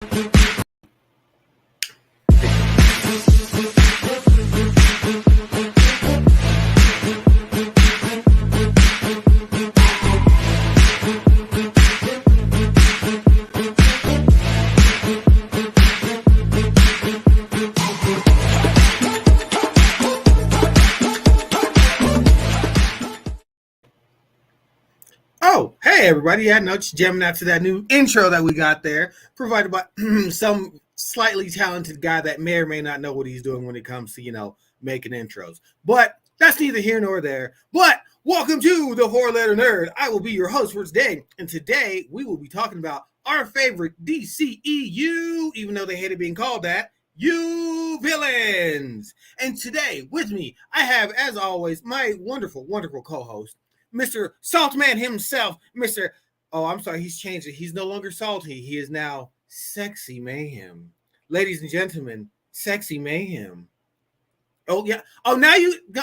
Oh, hey everybody. I know just jamming out to that new intro that we got there, provided by some slightly talented guy that may or may not know what he's doing when it comes to, making intros. But that's neither here nor there. But welcome to the Four Letter Nerd. I will be your host for today. And today we will be talking about our favorite DCEU, even though they hated being called that, you villains. And today with me, I have, as always, my wonderful, wonderful co-host, Mr. Saltman himself, Mr. Oh, I'm sorry, he's changed it. He's no longer salty. He is now Sexy Mayhem. Ladies and gentlemen, Sexy Mayhem. Oh, yeah. Oh, now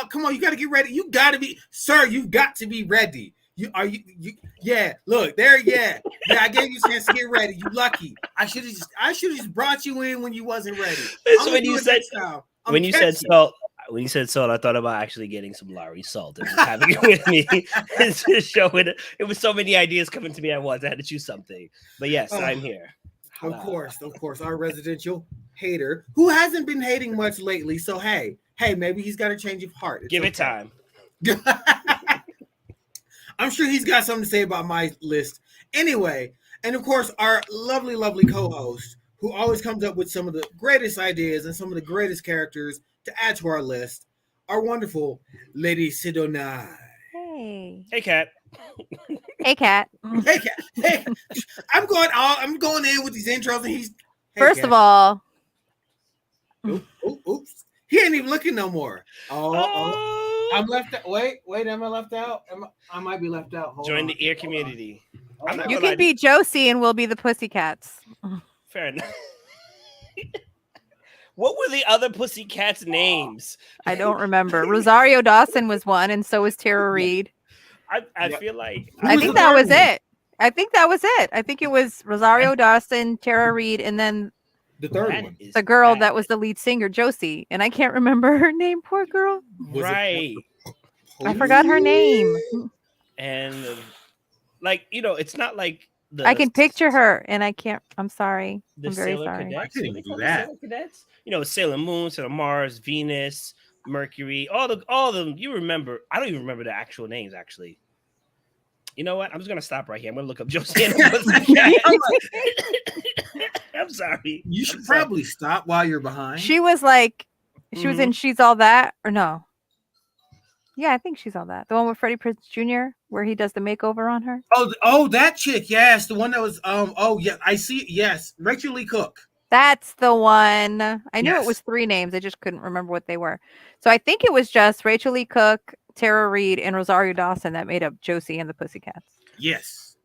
come on, you got to get ready. You got to be, sir, you've got to be ready. Yeah, look, there, yeah. Yeah, I gave you a chance to get ready. You lucky. I should have just brought you in when you wasn't ready. So when you said salt, I thought about actually getting some Lowry salt and just having it with me and just showing it. It was so many ideas coming to me at once. I had to choose something. But yes, I'm here. Of course, our residential hater who hasn't been hating much lately. So hey, maybe he's got a change of heart. Give it time. I'm sure he's got something to say about my list. Anyway, and of course, our lovely, lovely co-host who always comes up with some of the greatest ideas and some of the greatest characters to add to our list, our wonderful Lady Sidonai. Hey, Kat. Hey, Kat. Hey, Kat. Hey, I'm going in with these intros, and he's. Hey, First Kat. of all, oops. He ain't even looking no more. Oh. I'm left out. Wait, am I left out? I might be left out. Join the ear community. You can be Josie and we'll be the Pussycats. Fair enough. What were the other Pussycats' names? I don't remember. Rosario Dawson was one, and so was Tara Reid. I feel like I think that was it. I think it was Rosario Dawson, Tara Reid, and then the third one. The girl that was the lead singer, Josie. And I can't remember her name, poor girl. Right. I forgot her name. And it's not like I can picture her, and I can't. I'm sorry. I'm very sorry. Cadets. I couldn't even do that. Cadets? Sailor Moon, Sailor Mars, Venus, Mercury, all of them. You remember? I don't even remember the actual names. Actually, you know what? I'm just gonna stop right here. I'm gonna look up Josie and I'm sorry. You should probably stop while you're behind. She was like, she was in She's All That, or no? Yeah, I think She's All That. The one with Freddie Prinze Jr., where he does the makeover on her. Oh, that chick. Yes, the one that was. Oh, yeah, I see. Yes, Rachel Lee Cook. That's the one. I knew it was 3 names. I just couldn't remember what they were. So I think it was just Rachel Lee Cook, Tara Reid, and Rosario Dawson that made up Josie and the Pussycats. Yes.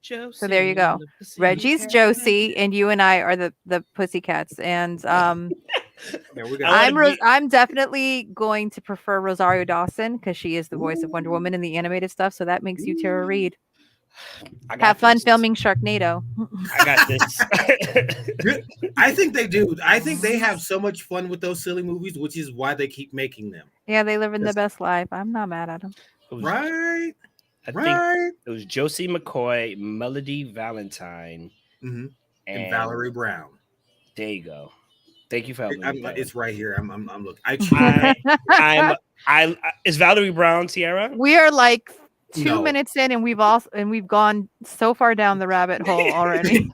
Josie, so there you go. Reggie's Josie, and you and I are the Pussycats. And there we go. I'm definitely going to prefer Rosario Dawson because she is the voice of Wonder Woman in the animated stuff. So that makes you Tara Reid. Have fun filming Sharknado. I got this. I think they do. I think they have so much fun with those silly movies, which is why they keep making them. Yeah, they live in the best life. I'm not mad at them. Right. I think it was Josie McCoy, Melody Valentine, and Valerie Brown. There you go. Thank you for helping me. It's right here. I'm looking. Is Valerie Brown Tiara? We are like 2 minutes in, and we've gone so far down the rabbit hole already.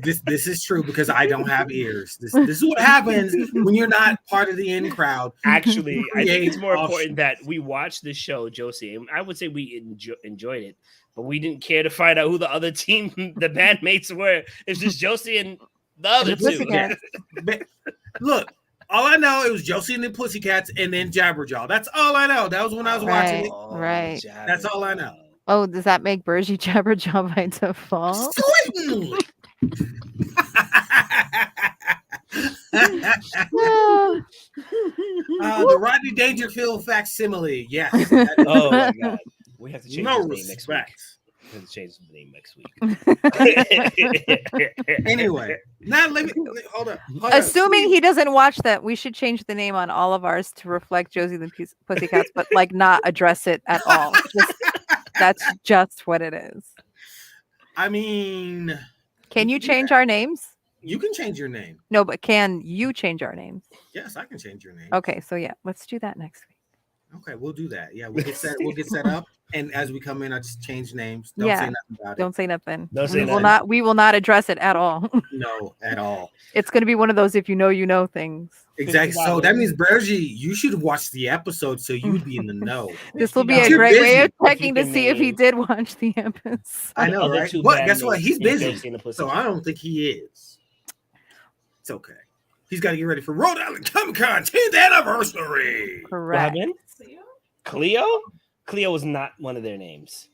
This is true because I don't have ears. This is what happens when you're not part of the in crowd. Actually, I think it's more important that we watch the show, Josie. And I would say we enjoyed it, but we didn't care to find out who the other team, the bandmates were. It's just Josie and the other two. Look, all I know it was Josie and the Pussycats, and then Jabberjaw. That's all I know. That was when I was watching it. Right. That's all I know. Oh, does that make Bergie Jabberjaw by default? Certainly. The Rodney Dangerfield facsimile. Yes. Oh my God. We have to change his name next week. Let's change the name next week. Anyway, now let me hold up. Assuming he doesn't watch that, we should change the name on all of ours to reflect Josie the Pussycats, but like not address it at all. That's just what it is. I mean, can you change our names? You can change your name. No, but can you change our names? Yes, I can change your name. Okay, so yeah, let's do that next week. Okay, we'll do that. Yeah, we'll get set up, and as we come in, I just change names. Don't say nothing about it. Don't say nothing. We We will not address it at all. No, at all. It's going to be one of those if you know things. Exactly. So that means, Bergie, you should watch the episode so you'd be in the know. This will be a great way of checking to see if he did watch the episode. I know, right? But guess what? He's busy, so I don't think he is. It's okay. He's got to get ready for Rhode Island Comic Con 10th anniversary. Correct. Cleo? Cleo was not one of their names.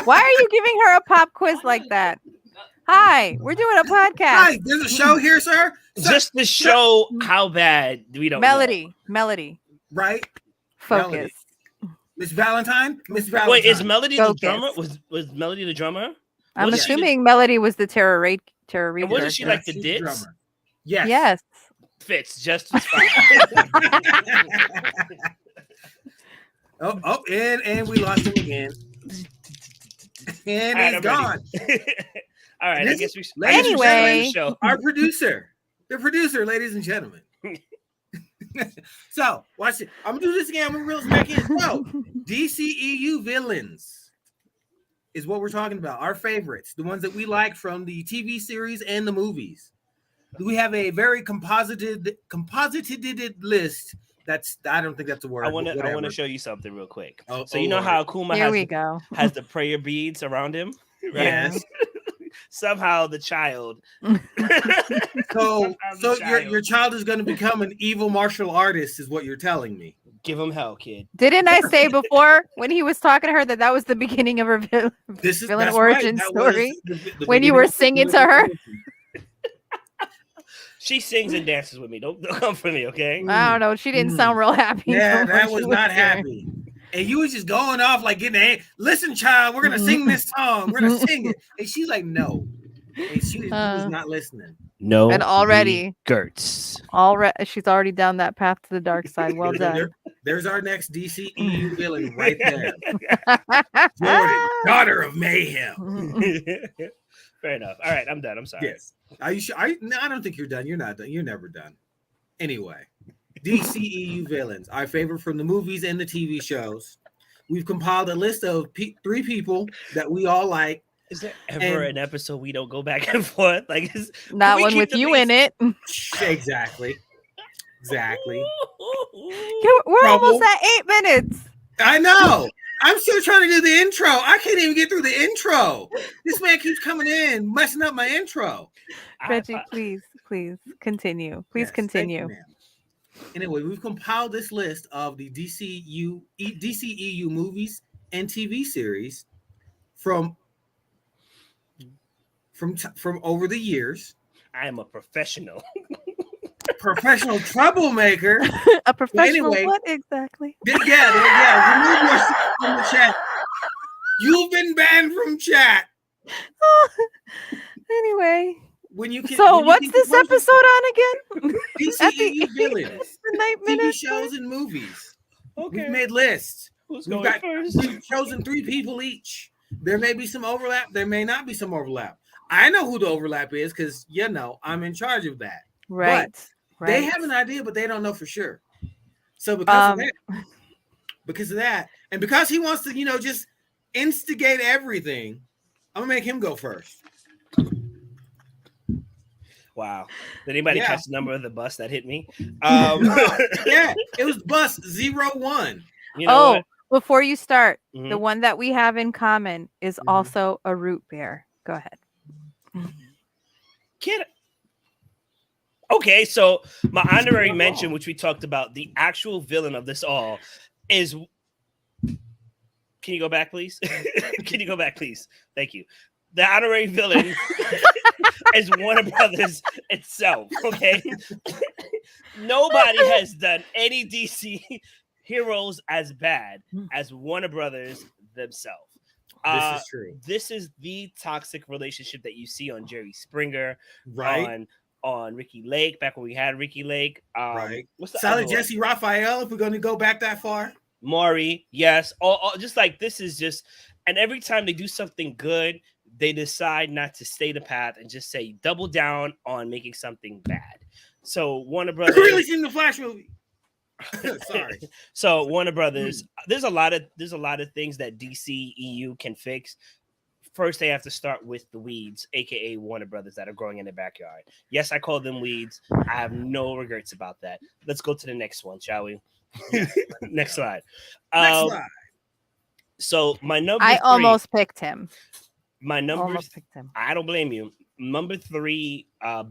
Why are you giving her a pop quiz like that? Hi, we're doing a podcast. Hi, there's a show here, sir. Just to show how bad we don't Melody. Right? Focus. Miss Valentine? Wait, is Melody the drummer? Was Melody the drummer? I'm assuming Melody was the Terror Reader. And wasn't she like the Dits? Yes. Fits just as fine. And we lost him again. And he's gone. All right, I guess we should. Anyway, our producer, ladies and gentlemen. So, watch it. I'm gonna do this again. I'm gonna reel this back in. So, DCEU villains is what we're talking about. Our favorites, the ones that we like from the TV series and the movies. We have a very composited list. I don't think that's a word. I want to show you something real quick. So you know how Akuma has the prayer beads around him? Right? Yes. Somehow the child. So your child is going to become an evil martial artist, is what you're telling me. Give him hell, kid. Didn't I say before when he was talking to her that was the beginning of her villain origin story? When you were singing to her. She sings and dances with me. Don't come for me, okay? I don't know. She didn't sound real happy. Yeah, that was not happy. And you was just going off like getting, listen, child, we're gonna sing this song. We're gonna sing it. And she's like, no. And she was not listening. No. And already Gertz. She's already down that path to the dark side. Well done. There's our next DCEU villain right there. Jordan, daughter of mayhem. Fair enough. All right, I'm done. I'm sorry. Yes. Are you sure? No, I don't think you're done. You're not done. You're never done. Anyway, DCEU villains, our favorite from the movies and the TV shows. We've compiled a list of 3 people that we all like. Is there ever an episode we don't go back and forth? Like, not one with you in it. Exactly. We're almost at 8 minutes. I know. I'm still trying to do the intro. I can't even get through the intro. This man keeps coming in, messing up my intro. Reggie, please continue. Please continue. Anyway, we've compiled this list of the DCEU movies and TV series from over the years. I am a professional. Professional troublemaker. A professional what exactly? Yeah. Remove yourself from the chat. You've been banned from chat. Anyway. What's this episode on again? DCEU villains. TV shows and movies. Okay. We've made lists. We've chosen 3 people each. There may be some overlap. There may not be some overlap. I know who the overlap is because, I'm in charge of that. Right. They have an idea, but they don't know for sure. So because of that, and because he wants to, just instigate everything, I'm gonna make him go first. Wow. Did anybody catch the number of the bus that hit me? Yeah, it was bus 01. You know what? Before you start, the one that we have in common is also a root beer. Go ahead. Okay, so my honorary mention, which we talked about, the actual villain of this all is. Can you go back, please? Can you go back, please? Thank you. The honorary villain is Warner Brothers itself. Okay, nobody has done any DC heroes as bad as Warner Brothers themselves. This is true. This is the toxic relationship that you see on Jerry Springer, Right. on Ricky Lake, back when we had Ricky Lake. Right. What's the Solid other one? Jesse Raphael, if we're going to go back that far. Maury, yes. All just like this is just, and every time they do something good, they decide not to stay the path and just say double down on making something bad. So Warner Brothers really seen the Flash movie. Sorry. So Warner Brothers, there's a lot of things that DCEU can fix. First, they have to start with the weeds, aka Warner Brothers, that are growing in the backyard. Yes, I call them weeds. I have no regrets about that. Let's go to the next one, shall we? Next slide. Next slide. So my number I three, almost picked him. my number, Almost picked him. I don't blame you. Number 3,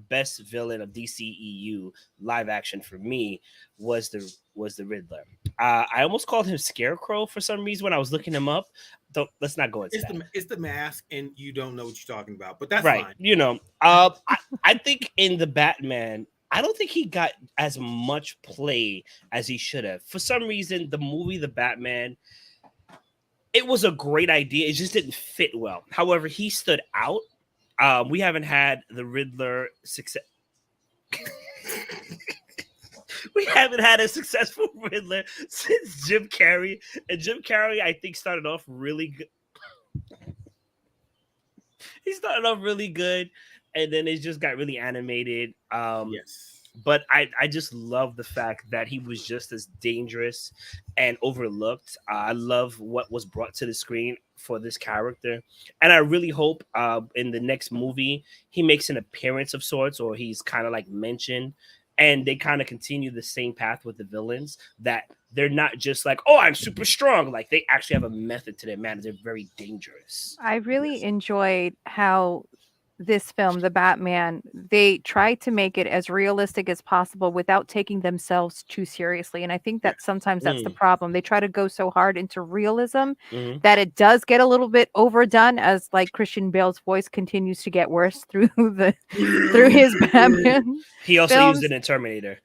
best villain of DCEU live action for me was the Riddler. I almost called him Scarecrow for some reason when I was looking him up. Let's not go into that. It's the mask, and you don't know what you're talking about, but that's right. fine. You know, I think in the Batman, I don't think he got as much play as he should have. For some reason, the movie The Batman, it was a great idea. It just didn't fit well. However, he stood out. We haven't had the Riddler success. We haven't had a successful Riddler since Jim Carrey. And Jim Carrey, I think, started off really good. He started off really good, and then it just got really animated. Yes. But I just love the fact that he was just as dangerous and overlooked. I love what was brought to the screen for this character. And I really hope in the next movie, he makes an appearance of sorts, or he's kind of like mentioned. And they kind of continue the same path with the villains, that they're not just like, oh, I'm super strong. Like, they actually have a method to their madness. They're very dangerous. I really enjoyed how this film, The Batman, they tried to make it as realistic as possible without taking themselves too seriously. And I think that sometimes that's the problem. They try to go so hard into realism that it does get a little bit overdone, as like Christian Bale's voice continues to get worse through his Batman. He also films. used it in Terminator.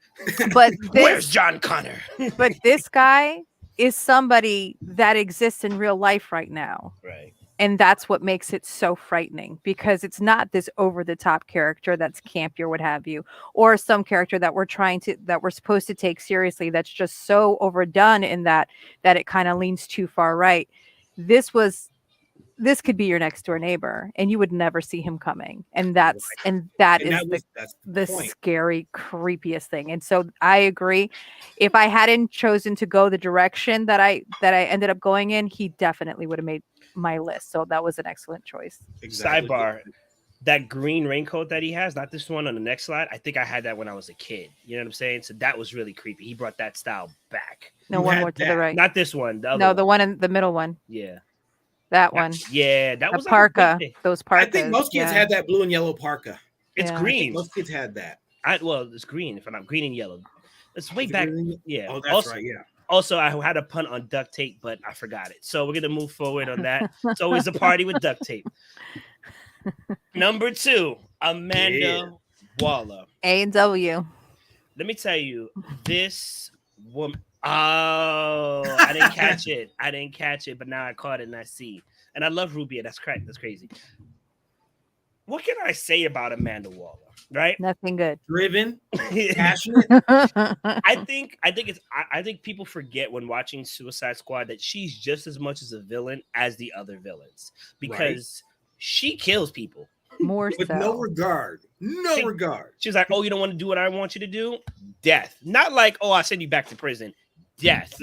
But where's John Connor? But this guy is somebody that exists in real life right now. Right. And that's what makes it so frightening, because it's not this over-the-top character that's campy or what have you, or some character that we're supposed to take seriously that's just so overdone in that it kind of leans too far right. This could be your next door neighbor, and you would never see him coming. And that is the scary, creepiest thing. And so I agree. If I hadn't chosen to go the direction that I ended up going in, he definitely would have made my list. So that was an excellent choice. Exactly. Sidebar, that green raincoat that he has, not this one on the next slide, I think I had that when I was a kid. You know what I'm saying? So that was really creepy. He brought that style back. No, one more to the right. Not this one. The one in the middle one. Yeah. That one. Yeah, that was parka. Those parkas. I think most kids had that blue and yellow parka. It's green. Most kids had that. It's green. If I'm not green and yellow, it's way back. Yeah. Oh, that's right. Yeah. Also, I had a punt on duct tape, but I forgot it. So we're gonna move forward on that. It's always a party with duct tape. Number 2, Amanda Waller. A&W. Let me tell you, this woman. Oh, I didn't catch it, but now I caught it and I see. And I love Rubia. That's correct. That's crazy. What can I say about Amanda Waller? Right? Nothing good. Driven, passionate. I think people forget when watching Suicide Squad that she's just as much as a villain as the other villains, because she kills people. More with so. no regard. No regard. She's like, oh, you don't want to do what I want you to do? Death. Not like, oh, I'll send you back to prison. Death.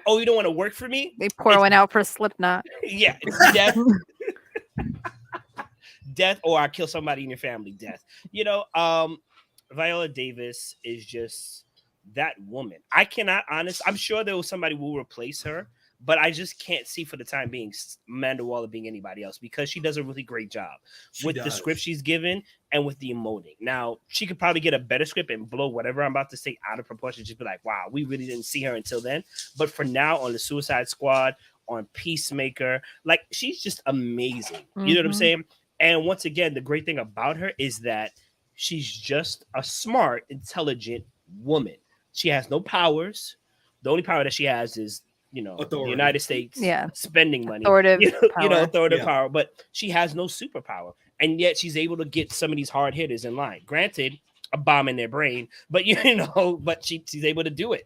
Oh, you don't want to work for me? They pour one out for Slipknot. Yeah, it's death. Death, or I kill somebody in your family. Death. You know, Viola Davis is just that woman. I cannot I'm sure there was somebody who will replace her, but I just can't see for the time being Amanda Waller being anybody else, because she does a really great job with the script she's given and with the emoting. Now, she could probably get a better script and blow whatever I'm about to say out of proportion. Just be like, wow, we really didn't see her until then. But for now, on the Suicide Squad, on Peacemaker, like, she's just amazing. You know what I'm saying? And once again, the great thing about her is that she's just a smart, intelligent woman. She has no powers. The only power that she has is the United States spending money, authoritative power, but she has no superpower, and yet she's able to get some of these hard hitters in line. Granted, a bomb in their brain, but but she's able to do it.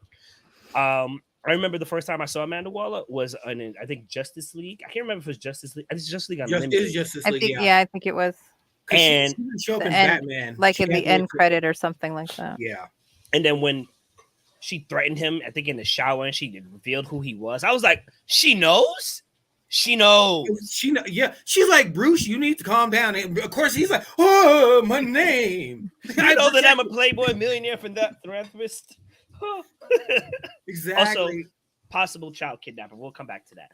I remember the first time I saw Amanda Waller was in, I think, Justice League. I can't remember if it was Justice League. It's Justice League Unlimited. Justice League. I think it was. And she show up in Batman, like in the end credit or something like that. Yeah. And then when she threatened him, I think in the shower, and she revealed who he was, I was like, she knows. Yeah. She's like, Bruce, you need to calm down. And of course, he's like, oh, my name. I know that I'm a playboy millionaire philanthropist. Exactly. Also, possible child kidnapper. We'll come back to that.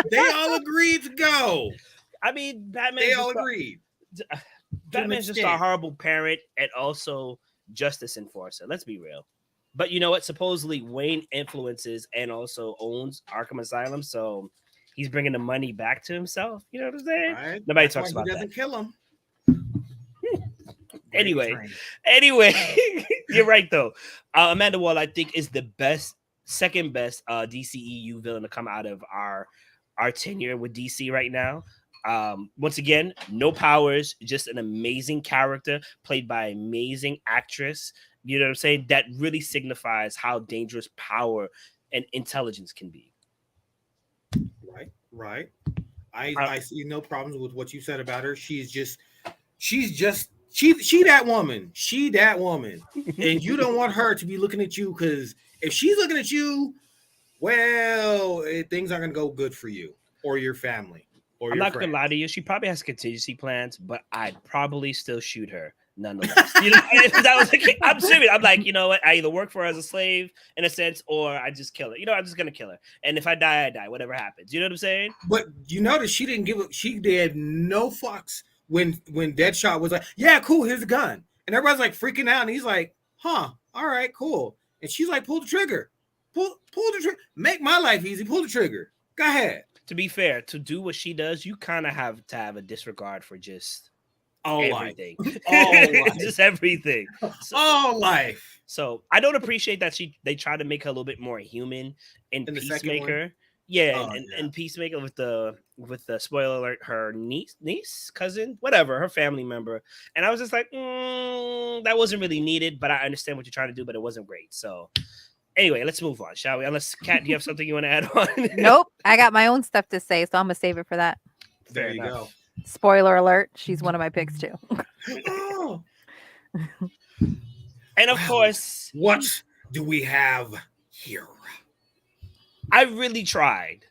They all agreed to go. I mean, Batman. They all agreed. Batman's just a horrible parent and also justice enforcer. Let's be real. But you know what? Supposedly Wayne influences and also owns Arkham Asylum, so he's bringing the money back to himself. You know what I'm saying? Right. Nobody talks about that. Doesn't kill him. Anyway, you're right though. Amanda Waller, I think, is the second best DCEU villain to come out of our tenure with DC right now. Once again, no powers, just an amazing character played by an amazing actress. You know what I'm saying? That really signifies how dangerous power and intelligence can be. Right. I see no problems with what you said about her. She's that woman. She that woman. And you don't want her to be looking at you, because if she's looking at you, well, things aren't going to go good for you or your family. I'm not going to lie to you. She probably has contingency plans, but I'd probably still shoot her nonetheless. I'm serious. I'm like, you know what? I either work for her as a slave in a sense, or I just kill her. I'm just going to kill her. And if I die, I die. Whatever happens. You know what I'm saying? But you notice she did no fucks when Deadshot was like, yeah, cool, here's a gun. And everybody's like freaking out. And he's like, huh, all right, cool. And she's like, pull the trigger. Pull the trigger. Make my life easy. Pull the trigger. Go ahead. To be fair, to do what she does, you kind of have to have a disregard for just everything. All life. Just everything. All life. So I don't appreciate that they try to make her a little bit more human in Peacemaker. And Peacemaker with the spoiler alert, her niece, cousin, whatever, her family member. And I was just like, that wasn't really needed, but I understand what you're trying to do, but it wasn't great. So anyway, let's move on, shall we? Unless, Kat, do you have something you want to add on? Nope. I got my own stuff to say, so I'm going to save it for that. There you go. Spoiler alert. She's one of my picks, too. Oh. And of course, what do we have here? I really tried.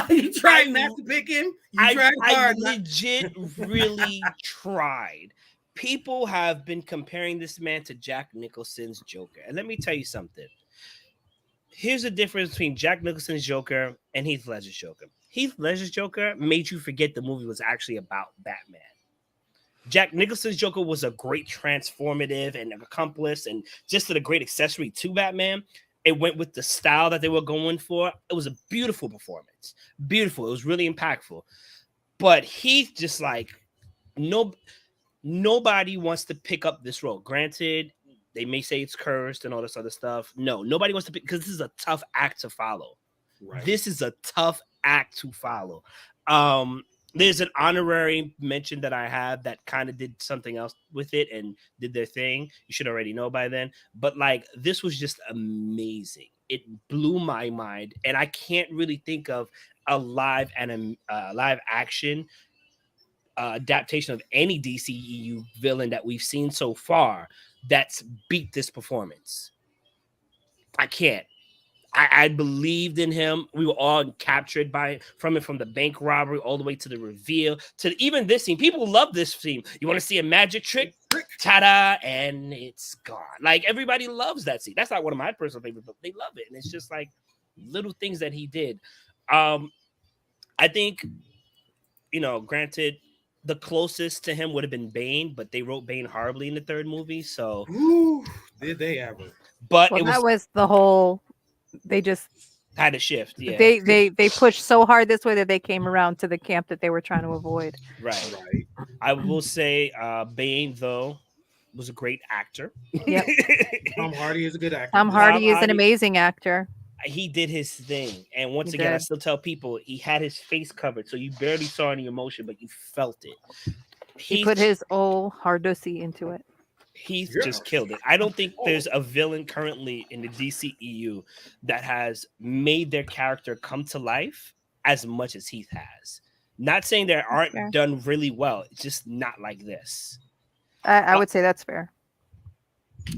You tried not to pick him? I legit really tried. People have been comparing this man to Jack Nicholson's Joker. And let me tell you something. Here's the difference between Jack Nicholson's Joker and Heath Ledger's Joker. Heath Ledger's Joker made you forget the movie was actually about Batman. Jack Nicholson's Joker was a great transformative and accomplice and just a great accessory to Batman. It went with the style that they were going for. It was a beautiful performance. Beautiful. It was really impactful. But Heath just like, nobody wants to pick up this role. Granted, they may say it's cursed and all this other stuff. No, nobody wants to pick, because this is a tough act to follow. Right. This is a tough act to follow. There's an honorary mention that I have that kind of did something else with it and did their thing. You should already know by then. But like, this was just amazing. It blew my mind. And I can't really think of a live action adaptation of any DCEU villain that we've seen so far that's beat this performance. I can't. I believed in him. We were all captured from the bank robbery all the way to the reveal to even this scene. People love this scene. You want to see a magic trick? Ta-da! And it's gone. Like, everybody loves that scene. That's not one of my personal favorites, but they love it. And it's just like little things that he did. I think, granted, the closest to him would have been Bane, but they wrote Bane horribly in the third movie. So, did they ever? But that was the whole. They just had a shift. Yeah, they pushed so hard this way that they came around to the camp that they were trying to avoid. Right. I will say, Bane though was a great actor. Yep. Tom Hardy is a good actor. Tom Hardy is an amazing actor. he did his thing. And once He again, I did. still tell people he had his face covered, so you barely saw any emotion, but you felt it. He put his old Hardossi into it. He's Yeah. just killed it. I don't think there's a villain currently in the DCEU that has made their character come to life as much as Heath has. Not saying they aren't fair. done really well. It's just not like this. I would say that's fair.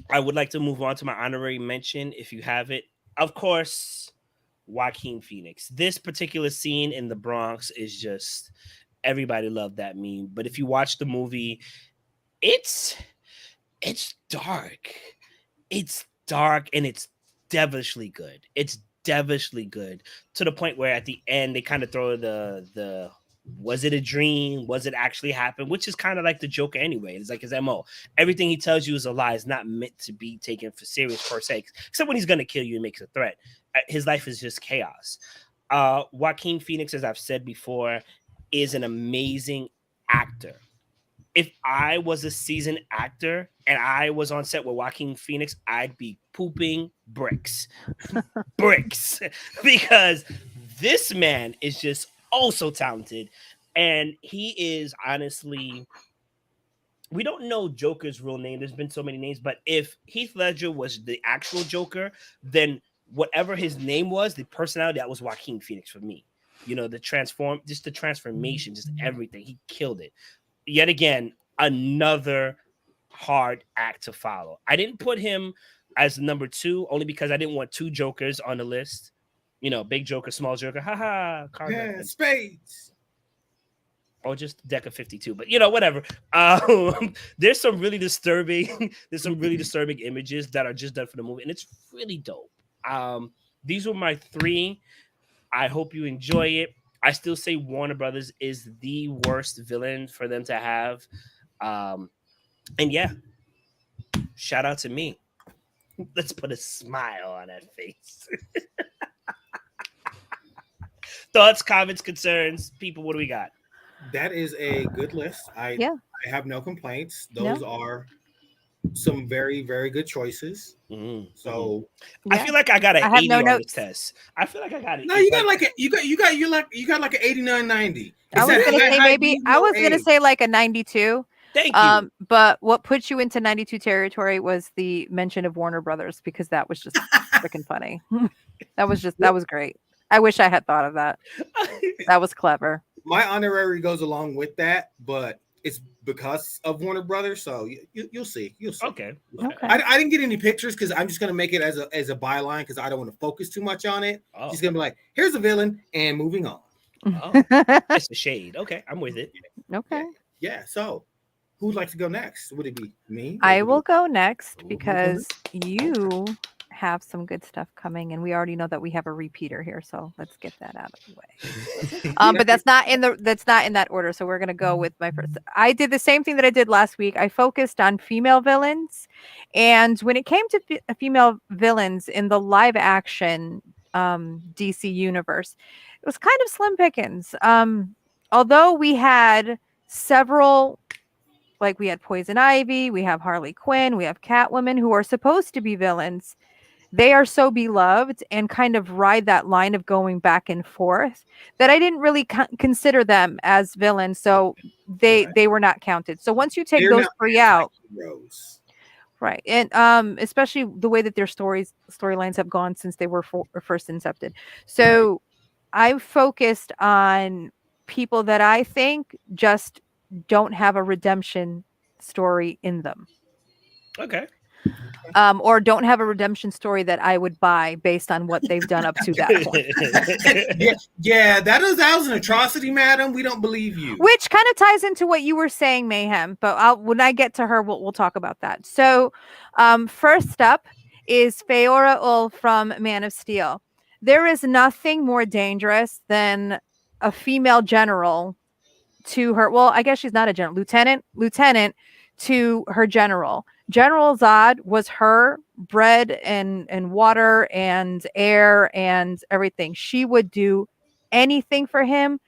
I would like to move on to my honorary mention if you have it. Of course, Joaquin Phoenix. This particular scene in the Bronx is just everybody loved that meme. But if you watch the movie, it's dark. It's dark and it's devilishly good. It's devilishly good to the point where at the end they kind of throw the was it a dream? Was it actually happen? Which is kind of like the Joker anyway. It's like his MO. Everything he tells you is a lie. It's not meant to be taken for serious per se. Except when he's going to kill you and makes a threat. His life is just chaos. Joaquin Phoenix, as I've said before, is an amazing actor. If I was a seasoned actor and I was on set with Joaquin Phoenix, I'd be pooping bricks. Bricks. Because this man is just so talented. And he is honestly, we don't know Joker's real name. There's been so many names, but if Heath Ledger was the actual Joker, then whatever his name was, the personality, that was Joaquin Phoenix for me. You know, the transformation, just everything. He killed it. Yet again, another hard act to follow. I didn't put him as number 2 only because I didn't want 2 Jokers on the list. You know, big Joker, small Joker. Haha. Yeah, spades. Or just deck of 52, but you know, whatever. There's some really disturbing images that are just done for the movie, and it's really dope. These were my 3. I hope you enjoy it. I still say Warner Brothers is the worst villain for them to have. And yeah, shout out to me. Let's put a smile on that face. Thoughts, comments, concerns, people, what do we got? That is a good list. I have no complaints. Those are some very, very good choices. Mm-hmm. So I feel like I got an 80 on notes. this test. I feel like I got it. No, you got like like an 89, 90. I was gonna say maybe I was gonna say like a 92. Thank you. But what put you into 92 territory was the mention of Warner Brothers, because that was just freaking funny. That was great. I wish I had thought of that. That was clever. My honorary goes along with that, but it's because of Warner Brothers. So you'll see. You'll see. Okay. I didn't get any pictures because I'm just gonna make it as a byline because I don't want to focus too much on it. Oh. Just gonna be like, here's a villain and moving on. Oh, that's a shade. Okay, I'm with it. Okay. Yeah. So who'd like to go next? Would it be me? I will go next because you have some good stuff coming, and we already know that we have a repeater here, so let's get that out of the way. But that's not in that order, so we're gonna go with my first. I did the same thing that I did last week. I focused on female villains, and when it came to female villains in the live action DC universe, it was kind of slim pickings. Although we had several, like we had Poison Ivy, we have Harley Quinn, we have Catwoman, who are supposed to be villains. They are so beloved and kind of ride that line of going back and forth that I didn't really consider them as villains. So they were not counted. So once you take those 3 out, right, and especially the way that their storylines have gone since they were first incepted. So I focused on people that I think just don't have a redemption story in them. Okay. Or don't have a redemption story that I would buy based on what they've done up to that point. yeah, that was an atrocity, madam. We don't believe you. Which kind of ties into what you were saying, Mayhem. But when I get to her, we'll talk about that. So, first up is Feora Ul from Man of Steel. There is nothing more dangerous than a female general to her. Well, I guess she's not a general, lieutenant to her general. General Zod was her bread and water and air and everything. She would do anything for him,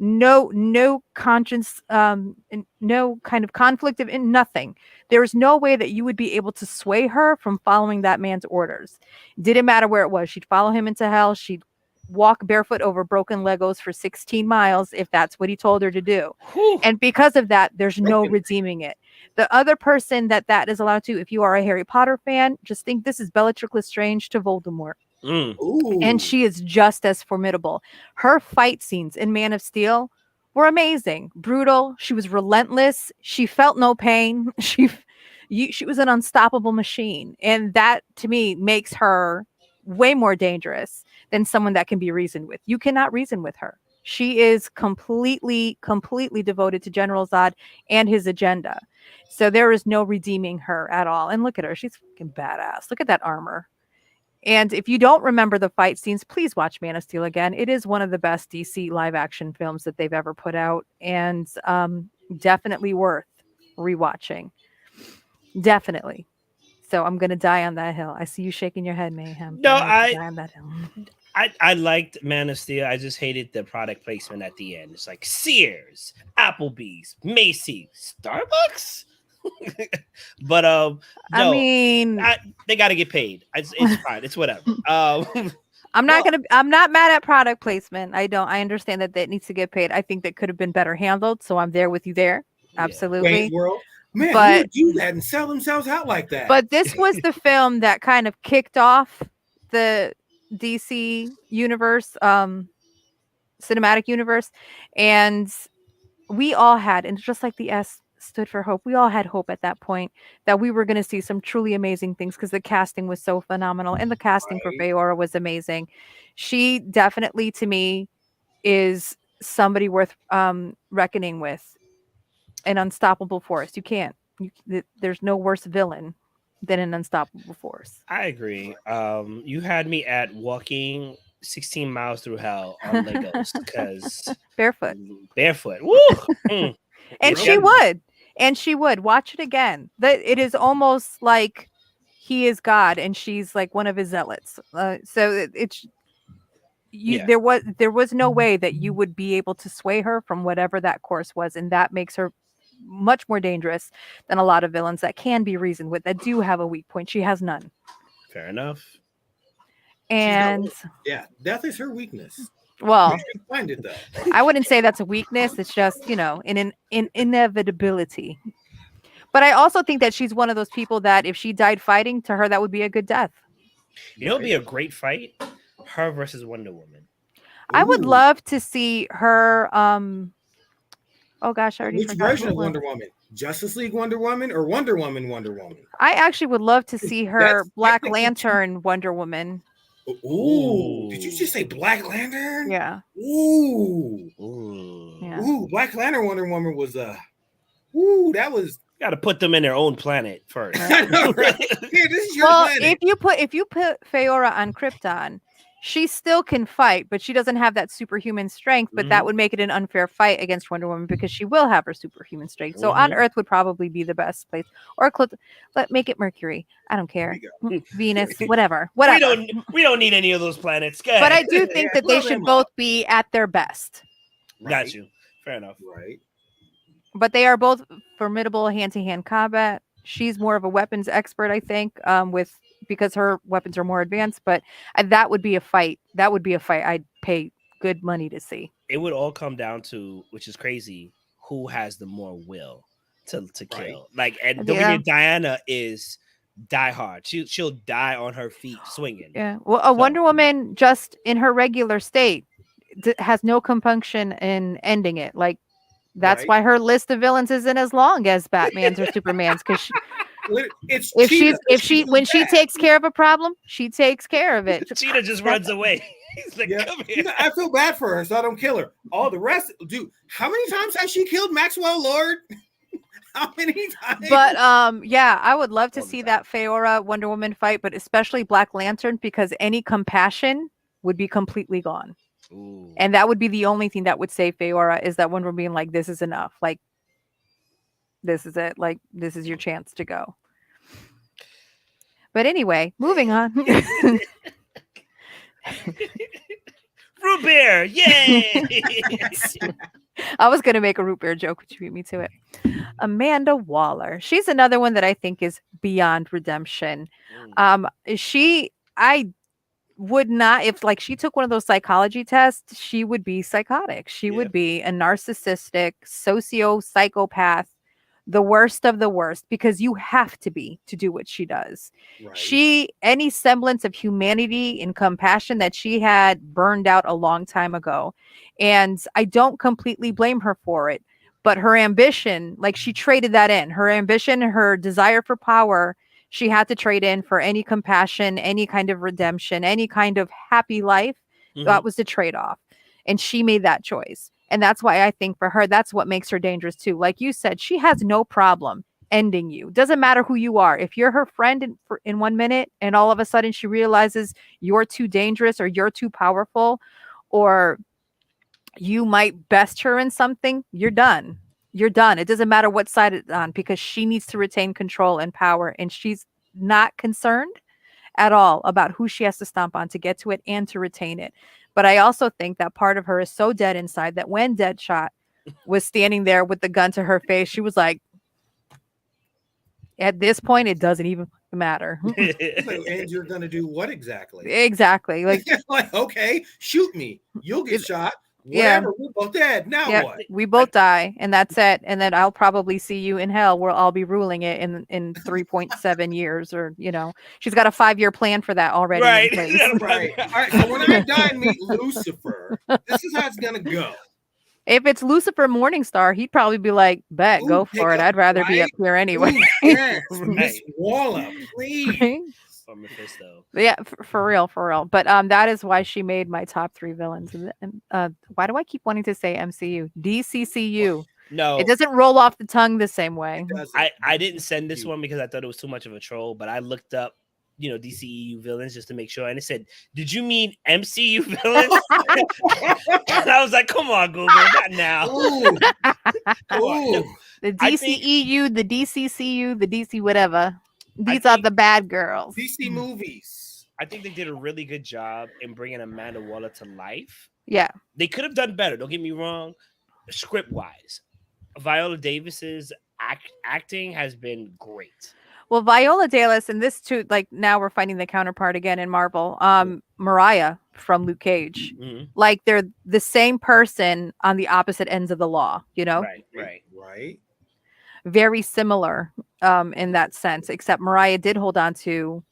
no conscience, no kind of conflict of in nothing. There is no way that you would be able to sway her from following that man's orders. Didn't matter where it was. She'd follow him into hell. She'd walk barefoot over broken Legos for 16 miles if that's what he told her to do. Whew. And because of that, there's no redeeming it. The other person that is allowed to, if you are a Harry Potter fan, just think this is Bellatrix Lestrange to Voldemort. And she is just as formidable. Her fight scenes in Man of Steel were amazing, brutal. She was relentless. She felt no pain. She was an unstoppable machine, and that to me makes her way more dangerous than someone that can be reasoned with. You cannot reason with her. She is completely devoted to General Zod and his agenda. So there is no redeeming her at all. And look at her. She's fucking badass. Look at that armor. And if you don't remember the fight scenes, please watch Man of Steel again. It is one of the best DC live action films that they've ever put out, and definitely worth rewatching. Definitely. So I'm gonna die on that hill. I see you shaking your head, Mayhem. No, die on that hill. I liked Man of Steel. I just hated the product placement at the end. It's like Sears, Applebee's, Macy's, Starbucks. But no, I mean, they got to get paid. It's fine. It's whatever. I'm not mad at product placement. I understand that needs to get paid. I think that could have been better handled. So I'm there with you there. Absolutely. Wayne's World. Man, but, who would do that and sell themselves out like that? But this was the film that kind of kicked off the DC universe, cinematic universe, and we all had, and just like the S stood for hope, we all had hope at that point that we were going to see some truly amazing things because the casting was so phenomenal, and the casting for Feora was amazing. She definitely, to me, is somebody worth reckoning with. An unstoppable force. There's no worse villain than an unstoppable force. I agree. You had me at walking 16 miles through hell on Legos because barefoot. Woo! And she would watch it again. It is almost like he is God and she's like one of his zealots. So there was no way that you would be able to sway her from whatever that course was, and that makes her much more dangerous than a lot of villains that can be reasoned with, that do have a weak point. She has none. Fair enough. And death is her weakness. Well, find it though. I wouldn't say that's a weakness. It's just, an inevitability. But I also think that she's one of those people that if she died fighting, to her that would be a good death. It would be a great fight. Her versus Wonder Woman. I would love to see her. Oh gosh, I already Which forgot. version of Wonder Woman? Justice League Wonder Woman or Wonder Woman Wonder Woman? I actually would love to see her Black Lantern Wonder Woman. Ooh. Did you just say Black Lantern? Yeah. Ooh. Yeah. Ooh, Black Lantern Wonder Woman was that was. Got to put them in their own planet first. I know, right? Yeah, this is your planet. if you put Feora on Krypton, she still can fight, but she doesn't have that superhuman strength. But that would make it an unfair fight against Wonder Woman because she will have her superhuman strength. So on Earth would probably be the best place, or make it Mercury. I don't care. Venus, whatever. We don't need any of those planets. But I do think that they should both be at their best. Got you. Fair enough. Right. But they are both formidable hand-to-hand combat. She's more of a weapons expert, I think, because her weapons are more advanced. But that would be a fight. That would be a fight I'd pay good money to see. It would all come down to, which is crazy, who has the more will to kill. Like, and don't forget, Diana is die hard. She'll die on her feet swinging. Yeah. Well, Wonder Woman, just in her regular state, has no compunction in ending it. Like. That's why her list of villains isn't as long as Batman's or Superman's, because when she takes care of a problem, she takes care of it. Cheetah just runs away. He's like, come here. I feel bad for her, so I don't kill her. All the rest, dude. How many times has she killed Maxwell Lord? How many times? But I would love to see that Feora Wonder Woman fight, but especially Black Lantern, because any compassion would be completely gone. Ooh. And that would be the only thing that would save Feora, is that Wonder Woman being like, this is enough. Like, this is it. Like, this is your chance to go. But anyway, moving on. Root beer, yay! I was going to make a root beer joke, which beat me to it. Amanda Waller. She's another one that I think is beyond redemption. I would not, if like she took one of those psychology tests, she would be psychotic. She would be a narcissistic, psychopath, the worst of the worst, because you have to be to do what she does. Right. Any semblance of humanity and compassion that she had burned out a long time ago. And I don't completely blame her for it, but her ambition, like she traded that in. Her ambition, her desire for power, she had to trade in for any compassion, any kind of redemption, any kind of happy life. That was the trade-off. And she made that choice. And that's why I think for her, that's what makes her dangerous too. Like you said, she has no problem ending you. Doesn't matter who you are. If you're her friend in 1 minute and all of a sudden she realizes you're too dangerous or you're too powerful or you might best her in something, you're done. You're done. It doesn't matter what side it's on because she needs to retain control and power. And she's not concerned at all about who she has to stomp on to get to it and to retain it. But I also think that part of her is so dead inside that when Deadshot was standing there with the gun to her face, she was like, at this point, it doesn't even matter. And you're going to do what exactly? Exactly. Like, okay, shoot me. You'll get shot. Whatever, we're both dead. Now what? We both die, and that's it. And then I'll probably see you in hell where I'll be ruling it in 3.7 years, or she's got a 5-year plan for that already. Right. In place. Right. All right. So when I die and meet Lucifer, this is how it's gonna go. If it's Lucifer Morningstar, he'd probably be like, bet, go for it. I'd rather be up here anyway. Yes, Miss Waller, please. Right? Or Mephisto. Yeah, for real. But that is why she made my top 3 villains. And why do I keep wanting to say MCU? DCCU. No, it doesn't roll off the tongue the same way. I didn't send this one because I thought it was too much of a troll, but I looked up, DCEU villains just to make sure, and it said, "Did you mean MCU villains?" And I was like, "Come on, Google, not now." Ooh. The DCEU, the DCCU, the DC whatever. These are the bad girls. DC movies. I think they did a really good job in bringing Amanda Waller to life. Yeah. They could have done better. Don't get me wrong. Script-wise, Viola Davis's acting has been great. Well, Viola Davis, and this too, like now we're finding the counterpart again in Marvel. Mariah from Luke Cage. Mm-hmm. Like they're the same person on the opposite ends of the law, Right. Very similar in that sense, except Mariah did hold on to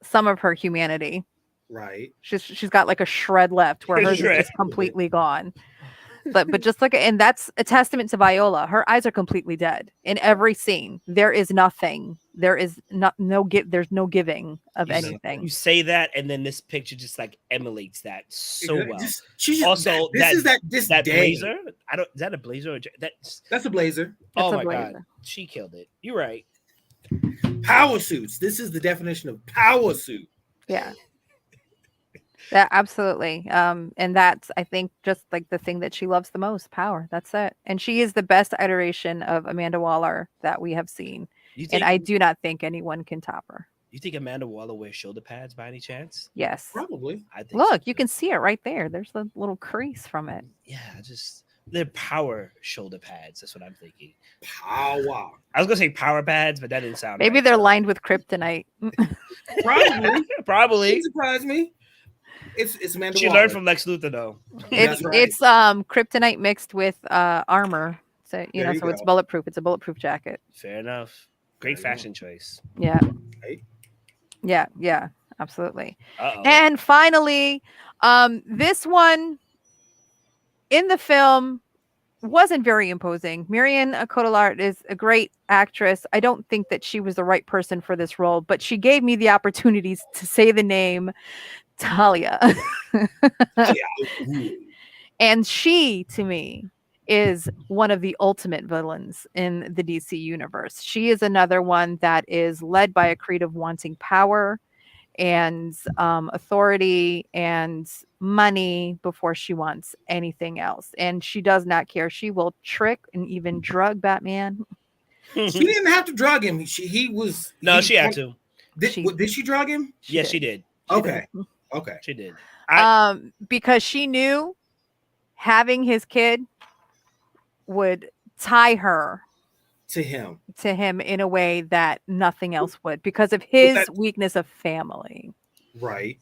some of her humanity. Right. She's got like a shred left where hers is just completely gone. But just look at, and that's a testament to Viola. Her eyes are completely dead in every scene. There is nothing. There is there's no giving of anything. You say that, and then this picture just like emulates that so well. Also, that blazer. Is that a blazer? That's a blazer. God, she killed it. You're right. Power suits. This is the definition of power suit. Yeah. Yeah, absolutely. And that's, I think, just like the thing that she loves the most, power. That's it. And she is the best iteration of Amanda Waller that we have seen. And I do not think anyone can top her. You think Amanda Waller wears shoulder pads by any chance? Yes. Probably. I think Look, you can see it right there. There's the little crease from it. Yeah, they're power shoulder pads. That's what I'm thinking. Power. I was gonna say power pads, but that didn't sound Maybe they're lined with kryptonite. Probably. It surprised me. It's Amanda She Waller. learned from Lex Luthor though. It's kryptonite mixed with armor. So so it's bulletproof. It's a bulletproof jacket. Fair enough. Great fashion choice. Yeah. Right? Yeah, absolutely. Uh-oh. And finally, this one in the film wasn't very imposing. Marion Cotillard is a great actress. I don't think that she was the right person for this role, but she gave me the opportunities to say the name Talia. And she, to me, is one of the ultimate villains in the DC universe. She is another one that is led by a creed of wanting power and authority and money before she wants anything else. And she does not care. She will trick and even drug Batman. She didn't have to drug him. She had to. Did she drug him? Yes, she did. Okay. Okay. She did. Because she knew having his kid would tie her To him. in a way that nothing else would, because of his weakness of family. Right.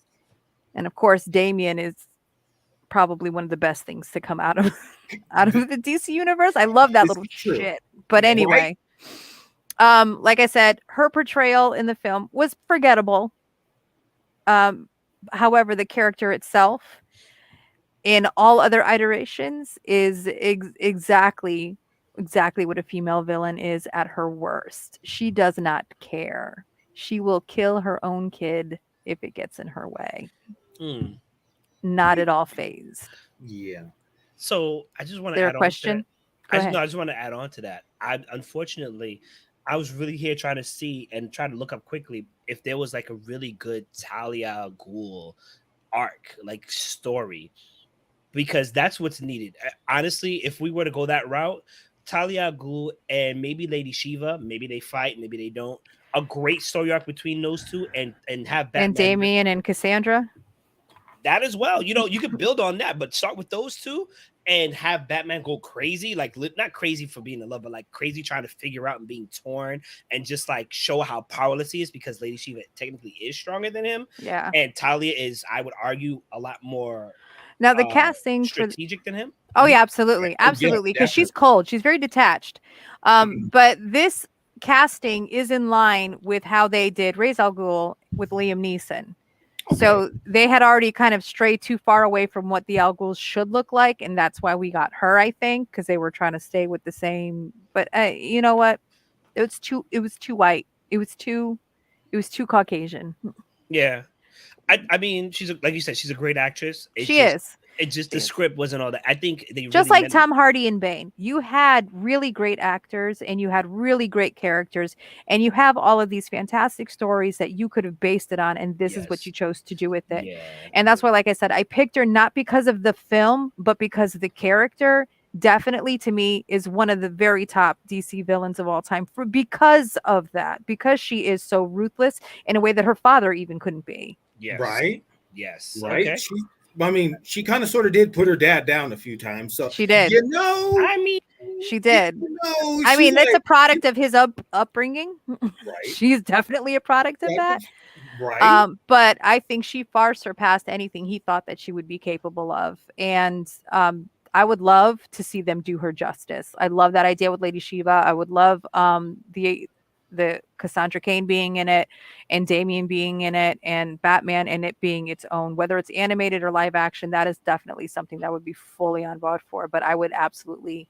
And of course, Damien is probably one of the best things to come out of the DC universe. I love that little shit. But anyway, like I said, her portrayal in the film was forgettable. However, the character itself in all other iterations is exactly what a female villain is at her worst. She does not care. She will kill her own kid if it gets in her way. Not at all phased. Yeah. So I just want to There add a on to question? that. Go ahead. I just want to add on to that. Unfortunately, I was really here trying to see and trying to look up quickly if there was like a really good Talia al Ghul arc, like story, because that's what's needed. Honestly, if we were to go that route, Talia al Ghul and maybe Lady Shiva, maybe they fight, maybe they don't. A great story arc between those two, and have Batman and Damien and Cassandra. That as well. You know, you could build on that, but start with those two and have Batman go crazy, like not crazy for being in love, but like crazy trying to figure out and being torn, and just like show how powerless he is, because Lady Shiva technically is stronger than him. Yeah. And Talia is, I would argue, a lot more now the casting strategic than him. Oh yeah, absolutely, absolutely, because she's cold. She's very detached. But this casting is in line with how they did Ra's al Ghul with Liam Neeson. Okay. So they had already kind of strayed too far away from what the Al Ghuls should look like, and that's why we got her, I think, because they were trying to stay with the same. But you know what? It was too white. It was too Caucasian. Yeah, I mean, like you said, she's a great actress. She is. It just the script wasn't all that. I think they just really like Tom Hardy in Bane. You had really great actors and you had really great characters, and you have all of these fantastic stories that you could have based it on, and this is what you chose to do with it. Yeah. And that's why, like I said, I picked her not because of the film, but because the character definitely to me is one of the very top DC villains of all time because of that, because she is so ruthless in a way that her father even couldn't be. Yes. Right. Yes. Right. Okay. I mean, she kind of sort of did put her dad down a few times. So she did. You know, I mean, she did. You know, I mean, that's a product of his upbringing. Right. She's definitely a product of that. Right. But I think she far surpassed anything he thought that she would be capable of. And I would love to see them do her justice. I love that idea with Lady Shiva. I would love the Cassandra Cain being in it, and Damien being in it, and Batman and it being its own, whether it's animated or live action. That is definitely something that would be fully on board for. But I would absolutely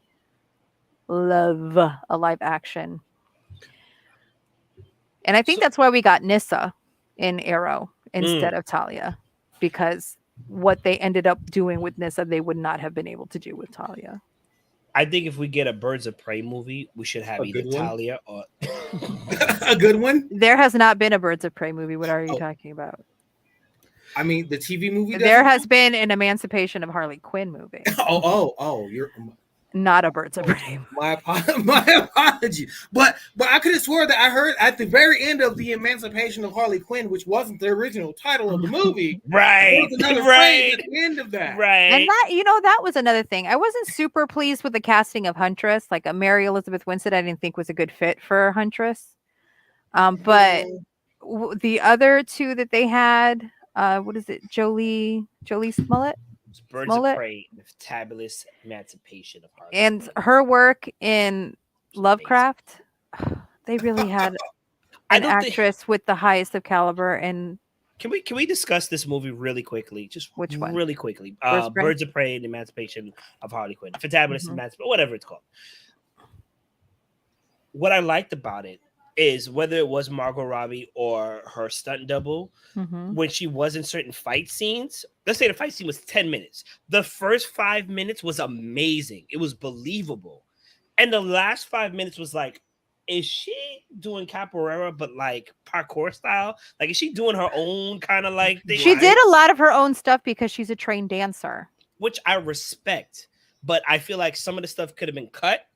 love a live action. And I think that's why we got Nyssa in Arrow instead of Talia, because what they ended up doing with Nyssa, they would not have been able to do with Talia. I think if we get a Birds of Prey movie, we should have either Talia or a good one. There has not been a Birds of Prey movie. What are you talking about? I mean, the TV movie. There has been an Emancipation of Harley Quinn movie. You're not a Birds of Prey. My apology. But I could have swore that I heard at the very end of the Emancipation of Harley Quinn, which wasn't the original title of the movie. Right. Right. At the end of that. Right. And that was another thing. I wasn't super pleased with the casting of Huntress. Like a Mary Elizabeth Winstead, I didn't think was a good fit for Huntress. But the other two that they had, what is it? Jolie Smollett? Birds of Prey, the fabulous Emancipation of Harley and Quinn. Her work in Lovecraft, they really had an actress with the highest of caliber. And can we discuss this movie really quickly? Just which one? Really quickly. Birds of Prey and Emancipation of Harley Quinn. Fabulous Emancipation, whatever it's called. What I liked about it is whether it was Margot Robbie or her stunt double, when she was in certain fight scenes, let's say the fight scene was 10 minutes. The first 5 minutes was amazing. It was believable. And the last 5 minutes was like, is she doing capoeira, but like parkour style? Like, is she doing her own kind of like thing? She did a lot of her own stuff because she's a trained dancer. Which I respect. But I feel like some of the stuff could have been cut.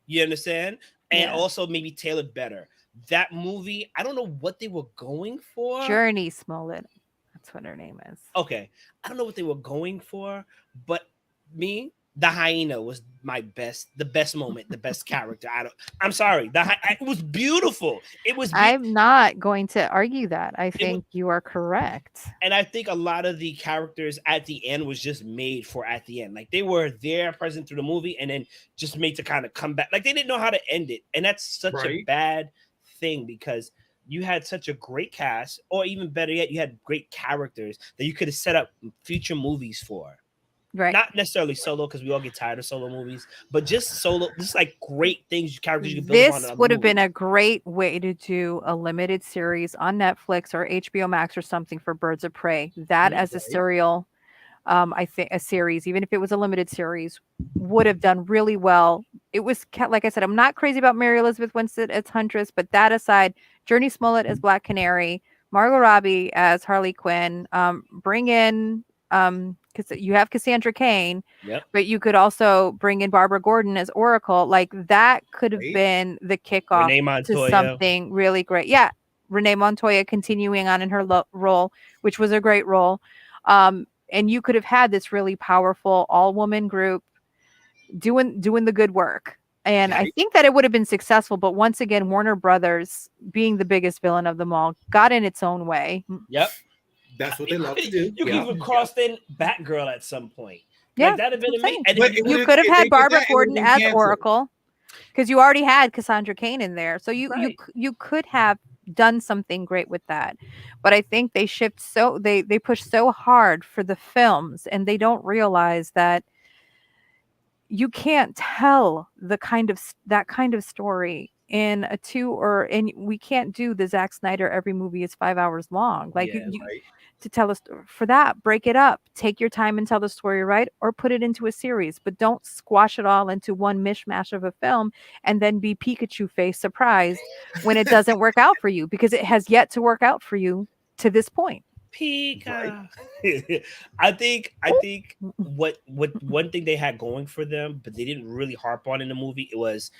You understand? And also maybe tailored better. That movie, I don't know what they were going for. Journey Smollett. That's what her name is. Okay, I don't know what they were going for, but the hyena was the best moment, the best character. I'm sorry, it was beautiful. It was. I'm not going to argue that. I think you are correct. And I think a lot of the characters at the end was just made for at the end. Like they were there present through the movie and then just made to kind of come back. Like they didn't know how to end it. And that's such a bad thing because you had such a great cast, or even better yet, you had great characters that you could have set up future movies for. Right. Not necessarily Solo, because we all get tired of Solo movies, but just Solo, just like great things, characters you could build on. This would have been a great way to do a limited series on Netflix or HBO Max or something for Birds of Prey. That as a serial, I think a series, even if it was a limited series, would have done really well. It was, like I said, I'm not crazy about Mary Elizabeth Winstead as Huntress, but that aside, Journey Smollett as Black Canary, Margot Robbie as Harley Quinn, bring in because you have Cassandra Cain, but you could also bring in Barbara Gordon as Oracle. Like that could have been the kickoff to something really great. Yeah, Renee Montoya continuing on in her role, which was a great role. And you could have had this really powerful all-woman group doing the good work. And I think that it would have been successful. But once again, Warner Brothers, being the biggest villain of them all, got in its own way. Yep. That's what they love to do. You could even cross in Batgirl at some point. Yeah, like, that'd have been amazing. You could have had Barbara Gordon as Oracle, because you already had Cassandra Cain in there. So you could have done something great with that. But I think they they push so hard for the films, and they don't realize that you can't tell that kind of story in a 2 and we can't do the Zack Snyder every movie is 5 hours long. Like to tell us for that, break it up, take your time and tell the story right, or put it into a series, but don't squash it all into one mishmash of a film and then be Pikachu face surprised when it doesn't work out for you, because it has yet to work out for you to this point. Pika. I think what one thing they had going for them, but they didn't really harp on in the movie, it was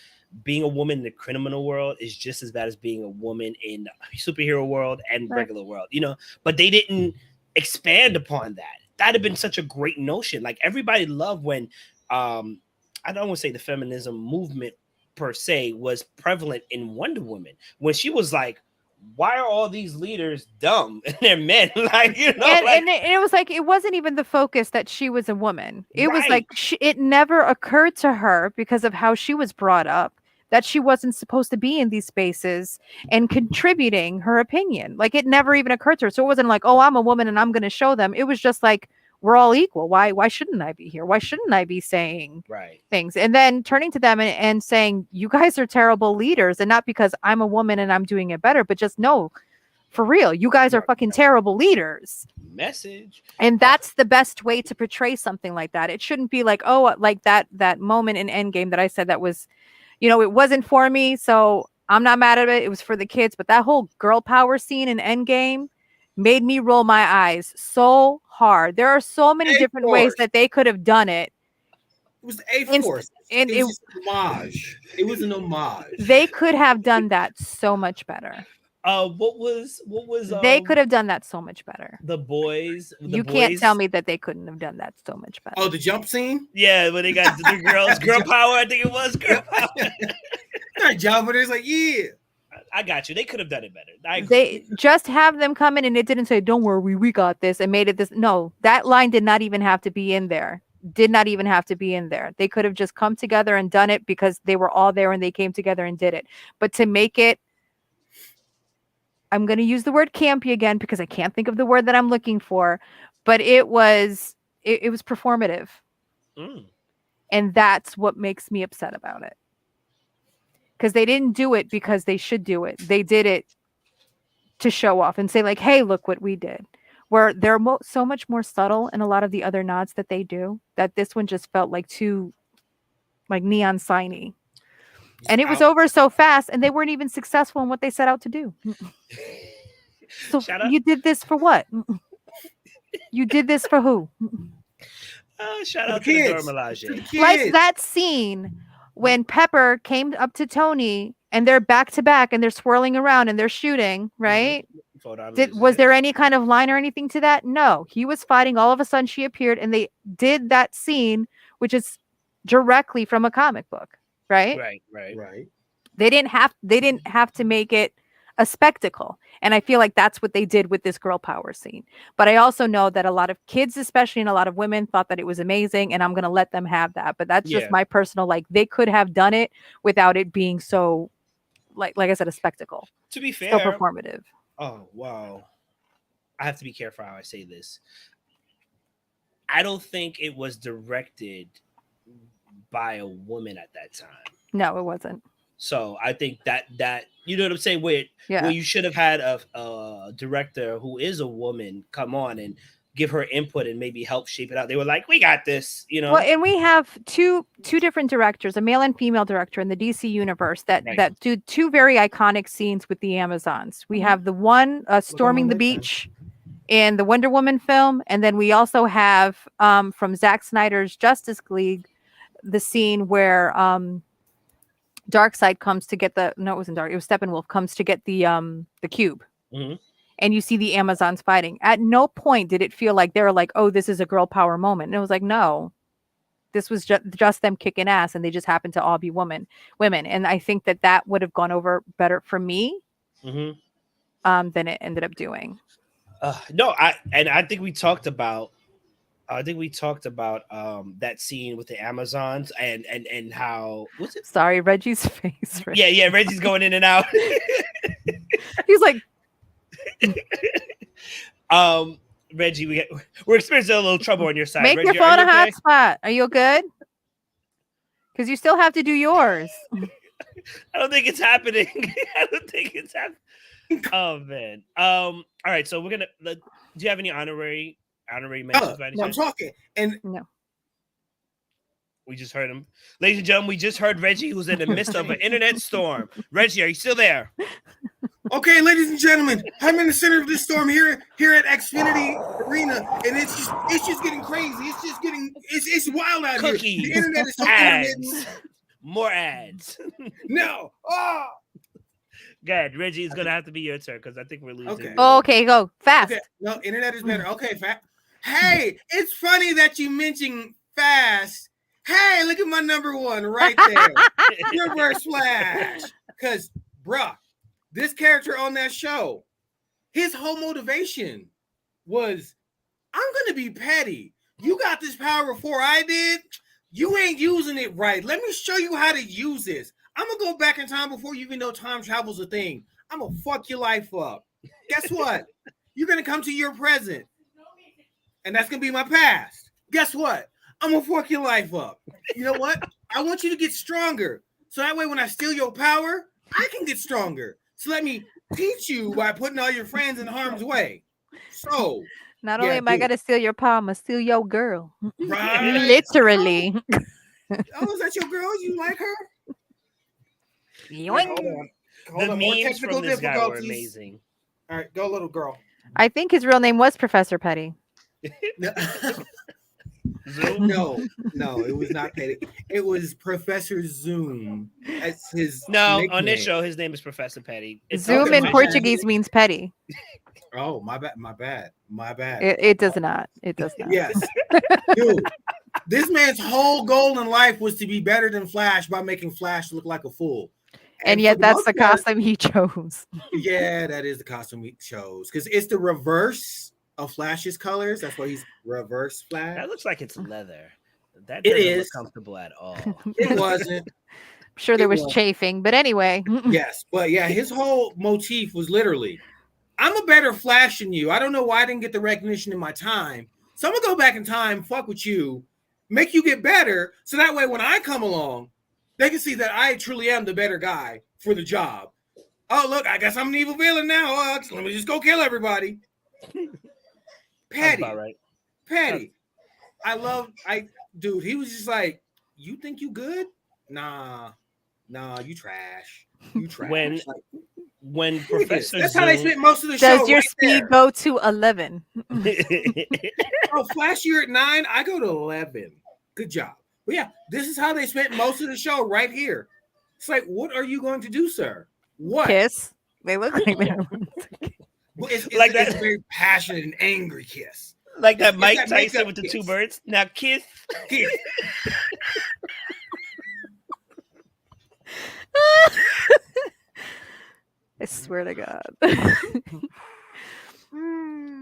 being a woman in the criminal world is just as bad as being a woman in the superhero world and regular world, but they didn't expand upon that. That'd have been such a great notion. Like everybody loved when I don't want to say the feminism movement per se was prevalent in Wonder Woman, when she was like, why are all these leaders dumb and they're men? And it was like, it wasn't even the focus that she was a woman. It was like it never occurred to her, because of how she was brought up, that she wasn't supposed to be in these spaces and contributing her opinion. Like it never even occurred to her. So it wasn't like, oh, I'm a woman and I'm going to show them. It was just like, we're all equal. Why shouldn't I be here? Why shouldn't I be saying things? And then turning to them and saying, you guys are terrible leaders. And not because I'm a woman and I'm doing it better, but just no, for real, you guys are fucking terrible leaders. Message. And that's the best way to portray something like that. It shouldn't be like, oh, like that moment in Endgame that I said that was, it wasn't for me, so I'm not mad at it. It was for the kids. But that whole girl power scene in Endgame made me roll my eyes so hard. There are so many different ways that they could have done it. It was the A-Force. And it was an homage. It was an homage. They could have done that so much better. What was they could have done that so much better. The boys. Can't tell me that they couldn't have done that so much better. Oh, the jump scene? Yeah, when they got the girls, girl power. I think it was girl power. That jump, it's like, yeah. I got you. They could have done it better. They just have them come in, and it didn't say, "Don't worry, we got this," and made it this. No, that line did not even have to be in there. Did not even have to be in there. They could have just come together and done it because they were all there and they came together and did it. But to make it, I'm going to use the word campy again because I can't think of the word that I'm looking for, but it was performative. And that's what makes me upset about it. Because they didn't do it because they should do it. They did it to show off and say like, hey, look what we did. Where they're so much more subtle in a lot of the other nods that they do, that this one just felt like too like neon signy. And it was over so fast, and they weren't even successful in what they set out to do. So you did this for what? You did this for who? Shout out to the Dora Milaje. Like that scene when Pepper came up to Tony and they're back to back and they're swirling around and they're shooting, right? Was there any kind of line or anything to that? No, he was fighting. All of a sudden, she appeared, and they did that scene, which is directly from a comic book, right? Right. They didn't have to make it a spectacle, and I feel like that's what they did with this girl power scene. But I also know that a lot of kids, especially, and a lot of women, thought that it was amazing, and I'm gonna let them have that. But that's just my personal, like, they could have done it without it being so, like I said, a spectacle. To be fair, so performative. Oh wow, I have to be careful how I say this. I don't think it was directed by a woman at that time. No, it wasn't. So I think that you know what I'm saying. Where you should have had a director who is a woman come on and give her input and maybe help shape it out. They were like, "We got this," you know. Well, and we have two different directors, a male and female director in the DC universe that do two very iconic scenes with the Amazons. We have the one storming the beach in the Wonder Woman film, and then we also have from Zack Snyder's Justice League the scene where Darkseid comes to get it wasn't Dark, it was Steppenwolf comes to get the cube. Mm-hmm. And you see the Amazons fighting. At no point did it feel like they were like, oh, this is a girl power moment. And it was like, no, this was just them kicking ass, and they just happened to all be women. And I think that would have gone over better for me than it ended up doing. No, I think we talked about that scene with the Amazons and how what's it? Sorry, Reggie's face. Right? Yeah, Reggie's going in and out. He's like, Reggie, we're experiencing a little trouble on your side. Make Reggie, your phone a hotspot. Are you good? Because you still have to do yours. I don't think it's happening. Oh man. All right, so we're gonna. Do you have any honorary mentions? No, I'm talking, and no. We just heard him, ladies and gentlemen. We just heard Reggie, who's in the midst of an internet storm. Reggie, are you still there? Okay, ladies and gentlemen, I'm in the center of this storm here at Xfinity Arena, and it's just getting crazy. It's wild out here. The internet is so ads. More ads. No. Oh. Good. Reggie, it's gonna have to be your turn because I think we're losing. Okay. Okay, go fast. Okay. No, internet is better. Okay, fast. Hey, it's funny that you mentioned fast. Hey, look at my number one right there. Reverse Flash. Because, bruh, this character on that show, his whole motivation was, I'm going to be petty. You got this power before I did. You ain't using it right. Let me show you how to use this. I'm going to go back in time before you even know time travel's a thing. I'm going to fuck your life up. Guess what? You're going to come to your present. And that's going to be my past. Guess what? I'm going to fuck your life up. You know what? I want you to get stronger. So that way when I steal your power, I can get stronger. So let me teach you by putting all your friends in harm's way. So not only am I going to steal your power, I'm going to steal your girl. Right. Literally. Oh, is that your girl? You like her? Yoink. The memes from this guy were amazing. All right, go little girl. I think his real name was Professor Petty. Zoom? No, it was not Petty. It was Professor Zoom. That's his nickname. On this show, his name is Professor Petty. Zoom in Portuguese means petty. Oh, my bad. It does not. It does not. Yes. Dude, this man's whole goal in life was to be better than Flash by making Flash look like a fool. And yet that's the costume he chose. Yeah, that is the costume he chose. Because it's the reverse of Flash's colors. That's why he's reverse Flash. That looks like it's leather. That doesn't look comfortable at all. It wasn't. I'm sure there was chafing, but anyway. Yes, but yeah, his whole motif was literally, I'm a better Flash than you. I don't know why I didn't get the recognition in my time. So I'm going to go back in time, fuck with you, make you get better. So that way when I come along, they can see that I truly am the better guy for the job. Oh, look, I guess I'm an evil villain now. Let me just go kill everybody. Petty. Right. Petty. Dude, he was just like, you think you good? Nah, you trash. You trash. When Professor that's Zoom, how they spent most of the show. Does your speed go to 11? Oh, Flash, you're at 9. I go to 11. Good job. But yeah, this is how they spent most of the show right here. It's like, what are you going to do, sir? What? Kiss. They look like they're Well, it's Like that- it's a very passionate and angry kiss. Like that It's Mike that Tyson makeup with the kiss. 2 birds. Now kiss. Kiss. I swear to God.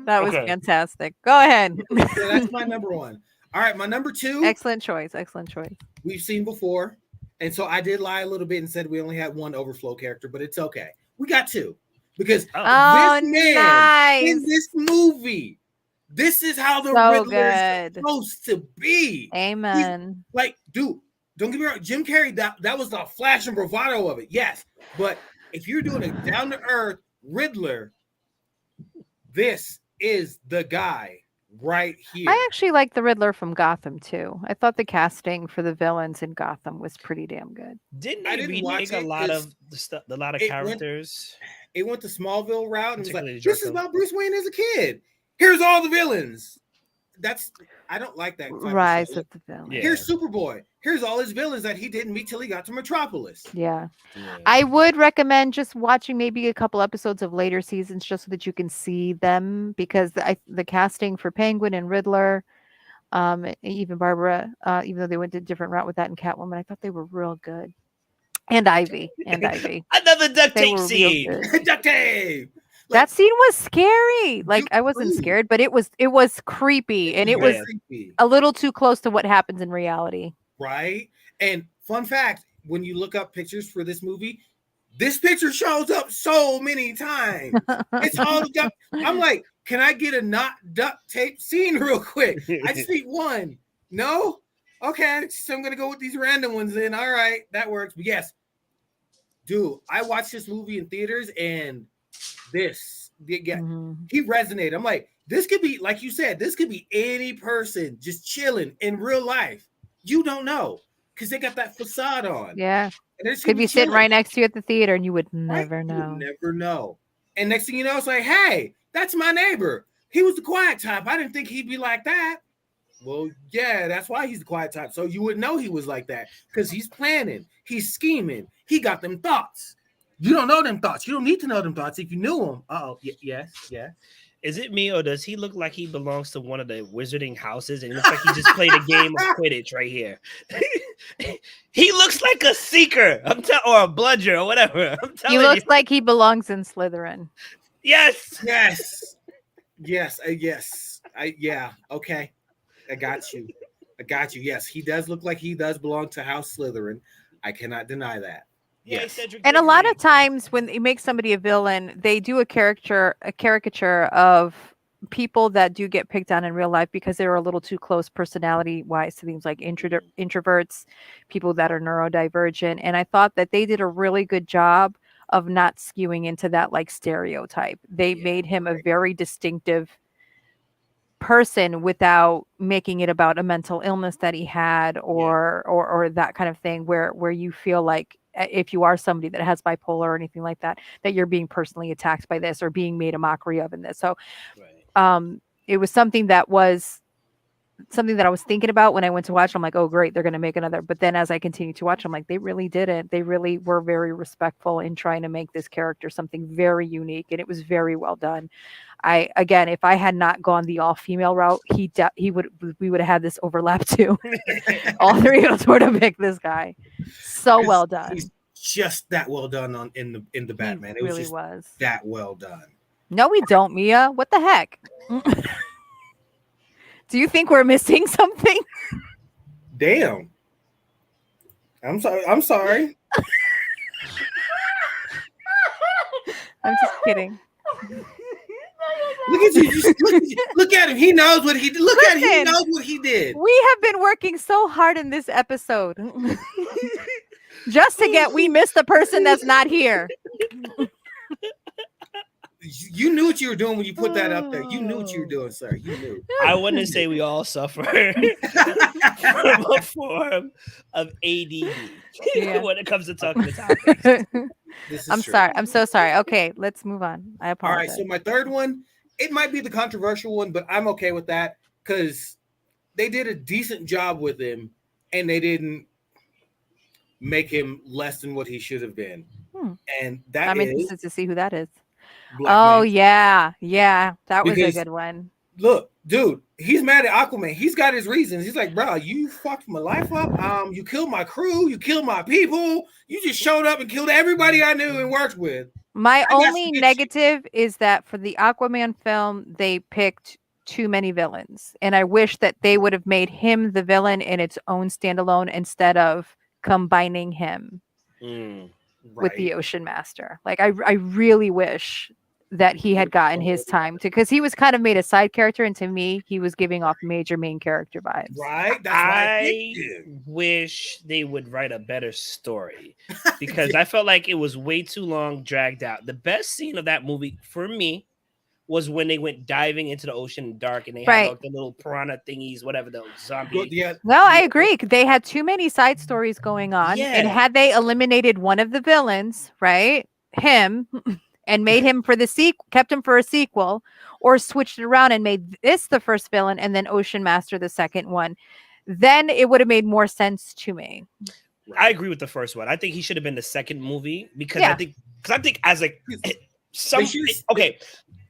That was Okay. fantastic. Go ahead. So that's my number one. All right, my number two, Excellent choice. Excellent choice. we've seen before. And so I did lie a little bit and said we only had one overflow character, but it's okay. We got two. Because Oh, this man nice. in this movie, this is how the So Riddler is good. supposed to be. Amen. Like, dude, don't get me wrong. Jim Carrey, that was the flash and bravado of it. Yes. But if you're doing a down to earth Riddler, this is the guy right here. I actually like the Riddler from Gotham too. I thought the casting for the villains in Gotham was pretty damn good. Didn't I they didn't watch remake a it lot 'cause of the stuff, a lot of it went- characters? It went the Smallville route and was like, Particularly this is Jarko. about Bruce Wayne as a kid. Here's all the villains. I don't like that. type of Rise show. of the villain. Yeah. Here's Superboy. Here's all his villains that he didn't meet till he got to Metropolis. Yeah. Yeah. I would recommend just watching maybe a couple episodes of later seasons just so that you can see them because the casting for Penguin and Riddler, even Barbara, even though they went a different route with that and Catwoman, I thought they were real good. And Ivy. Another duct They tape were real scene. good. Duct tape. That scene was scary. Like You I wasn't agree. scared, but it was creepy and it was Yeah. creepy, a little too close to what happens in reality. right? And fun fact, when you look up pictures for this movie, this picture shows up so many times. It's all the duct. I'm like, can I get a not duct tape scene real quick? I just need one. No? Okay, so I'm gonna go with these random ones then. All right, that works. But yes, dude, I watched this movie in theaters and Mhm. he resonated. I'm like, this could be, like you said, this could be any person just chilling in real life. You don't know because they got that facade on. Yeah. And they're just Could gonna be sitting chilling, right next to you at the theater and you would right? never You know. would never know. And next thing you know, it's like, hey, that's my neighbor. He was the quiet type. I didn't think he'd be like that. Well, yeah, that's why he's the quiet type. So you would know he was like that because he's planning, he's scheming, he got them thoughts. You don't know them thoughts. You don't need to know them thoughts if you knew them. Yes. Is it me or does he look like he belongs to one of the wizarding houses and it looks like he just played a game of Quidditch right here? He looks like a seeker. Or a bludger or whatever. I'm He telling looks you. like he belongs in Slytherin. Yes. Yes. Okay. I got you. Yes, he does look like he does belong to House Slytherin. I cannot deny that. Yeah, Yes. Cedric And a lot Diggory. of times when they make somebody a villain, they do a caricature of people that do get picked on in real life because they're a little too close personality wise to things like introverts, people that are neurodivergent. And I thought that they did a really good job of not skewing into that like stereotype. They made him a very distinctive person without making it about a mental illness that he had or that kind of thing where you feel like if you are somebody that has bipolar or anything like that you're being personally attacked by this or being made a mockery of in this. So it was something that I was thinking about when I went to watch. I'm like, oh great, they're going to make another. But then as I continue to watch, I'm like, they really did it. They really were very respectful in trying to make this character something very unique, and it was very well done. If I had not gone the all-female route, we would have had this overlap too. All three of us would have picked this guy. So well done. He's just that well done in the Batman. He It was really just was. that well done. No, we don't, Mia. What the heck? Do you think we're missing something? Damn. I'm sorry. I'm just kidding. Look at you. Look at him. He knows what he did. Look at him. He Listen. knows what he did. We have been working so hard in this episode just to we missed the person that's not here. You knew what you were doing when you put that up there. You knew what you were doing, sir. You knew. I want to say we all suffer from a form of ADD when it comes to talking to topics. This is I'm true. sorry. I'm so sorry. Okay, let's move on. I All apologize. right, so my third one, it might be the controversial one, but I'm okay with that because they did a decent job with him and they didn't make him less than what he should have been. And that I'm is interested to see who that is. Black Oh man. yeah, that was a Because good one. look, dude, he's mad at Aquaman. He's got his reasons. He's like, bro, you fucked my life up. You killed my crew. You killed my people. You just showed up and killed everybody I knew and worked with. My I got only some good negative is that for the Aquaman film, they picked too many villains, and I wish that they would have made him the villain in its own standalone instead of combining him Mm. with Right. the Ocean Master. Like I really wish that he had gotten his time to, because he was kind of made a side character, and to me, he was giving off major main character vibes. Right. That's why I I picked him. wish they would write a better story because Yeah. I felt like it was way too long, dragged out. The best scene of that movie for me was when they went diving into the ocean dark and they had Right. like the little piranha thingies, whatever the zombie. Yeah. No, I agree. They had too many side stories going on. And Yeah. had they eliminated one of the villains, right? Him, and made him for the sequel, kept him for a sequel, or switched it around and made this the first villain and then Ocean Master the second one, then it would have made more sense to me. I agree with the first one. I think he should have been the second movie because Yeah. I think as a okay.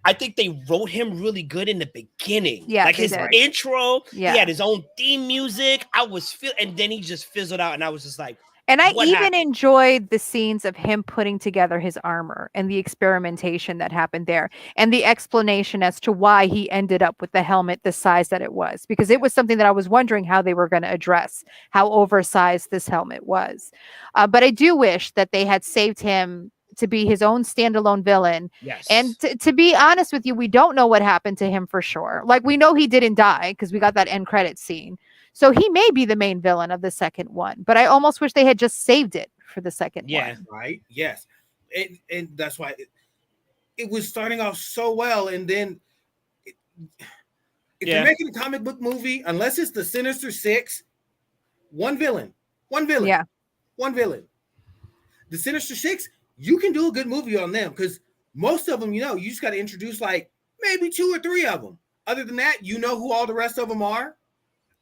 I think they wrote him really good in the beginning. Yeah, like they his did. intro, Yeah. he had his own theme music. And then he just fizzled out, and I was just like, And I what even happened? enjoyed the scenes of him putting together his armor and the experimentation that happened there and the explanation as to why he ended up with the helmet the size that it was, because it was something that I was wondering how they were going to address, how oversized this helmet was. But I do wish that they had saved him to be his own standalone villain. Yes. And to be honest with you, we don't know what happened to him for sure. Like, we know he didn't die because we got that end credit scene. So he may be the main villain of the second one, but I almost wish they had just saved it for the second one. Right. Yes. And that's why it was starting off so well. And then if you're making a comic book movie, unless it's the Sinister Six, one villain. Yeah. One villain. The Sinister Six, you can do a good movie on them because most of them, you just got to introduce like maybe 2 or 3 of them. Other than that, you know who all the rest of them are,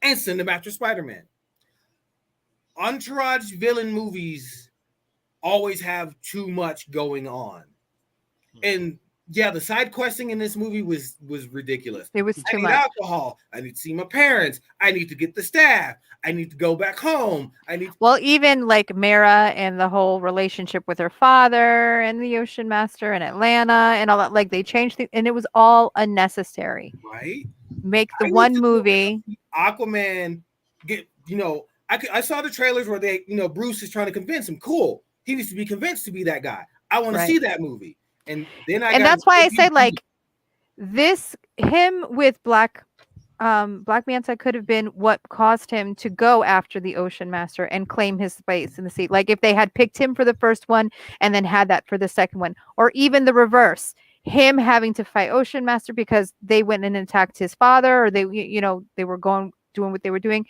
and send them after Spider-Man. Entourage villain movies always have too much going on. And yeah, the side questing in this movie was ridiculous. It was too I need much. alcohol. I need to see my parents. I need to get the staff. I need to go back home. Well, even like Mara and the whole relationship with her father and the Ocean Master and Atlanta and all that, like they changed things, and it was all unnecessary. Right? Make the one movie. Aquaman, I saw the trailers where they, Bruce is trying to convince him. Cool. He needs to be convinced to be that guy. I want to see that movie. And then that's why I say like him with Black Manta could have been what caused him to go after the Ocean Master and claim his space in the sea. Like if they had picked him for the first one and then had that for the second one, or even the reverse, him having to fight Ocean Master because they went and attacked his father, or they were doing what they were doing,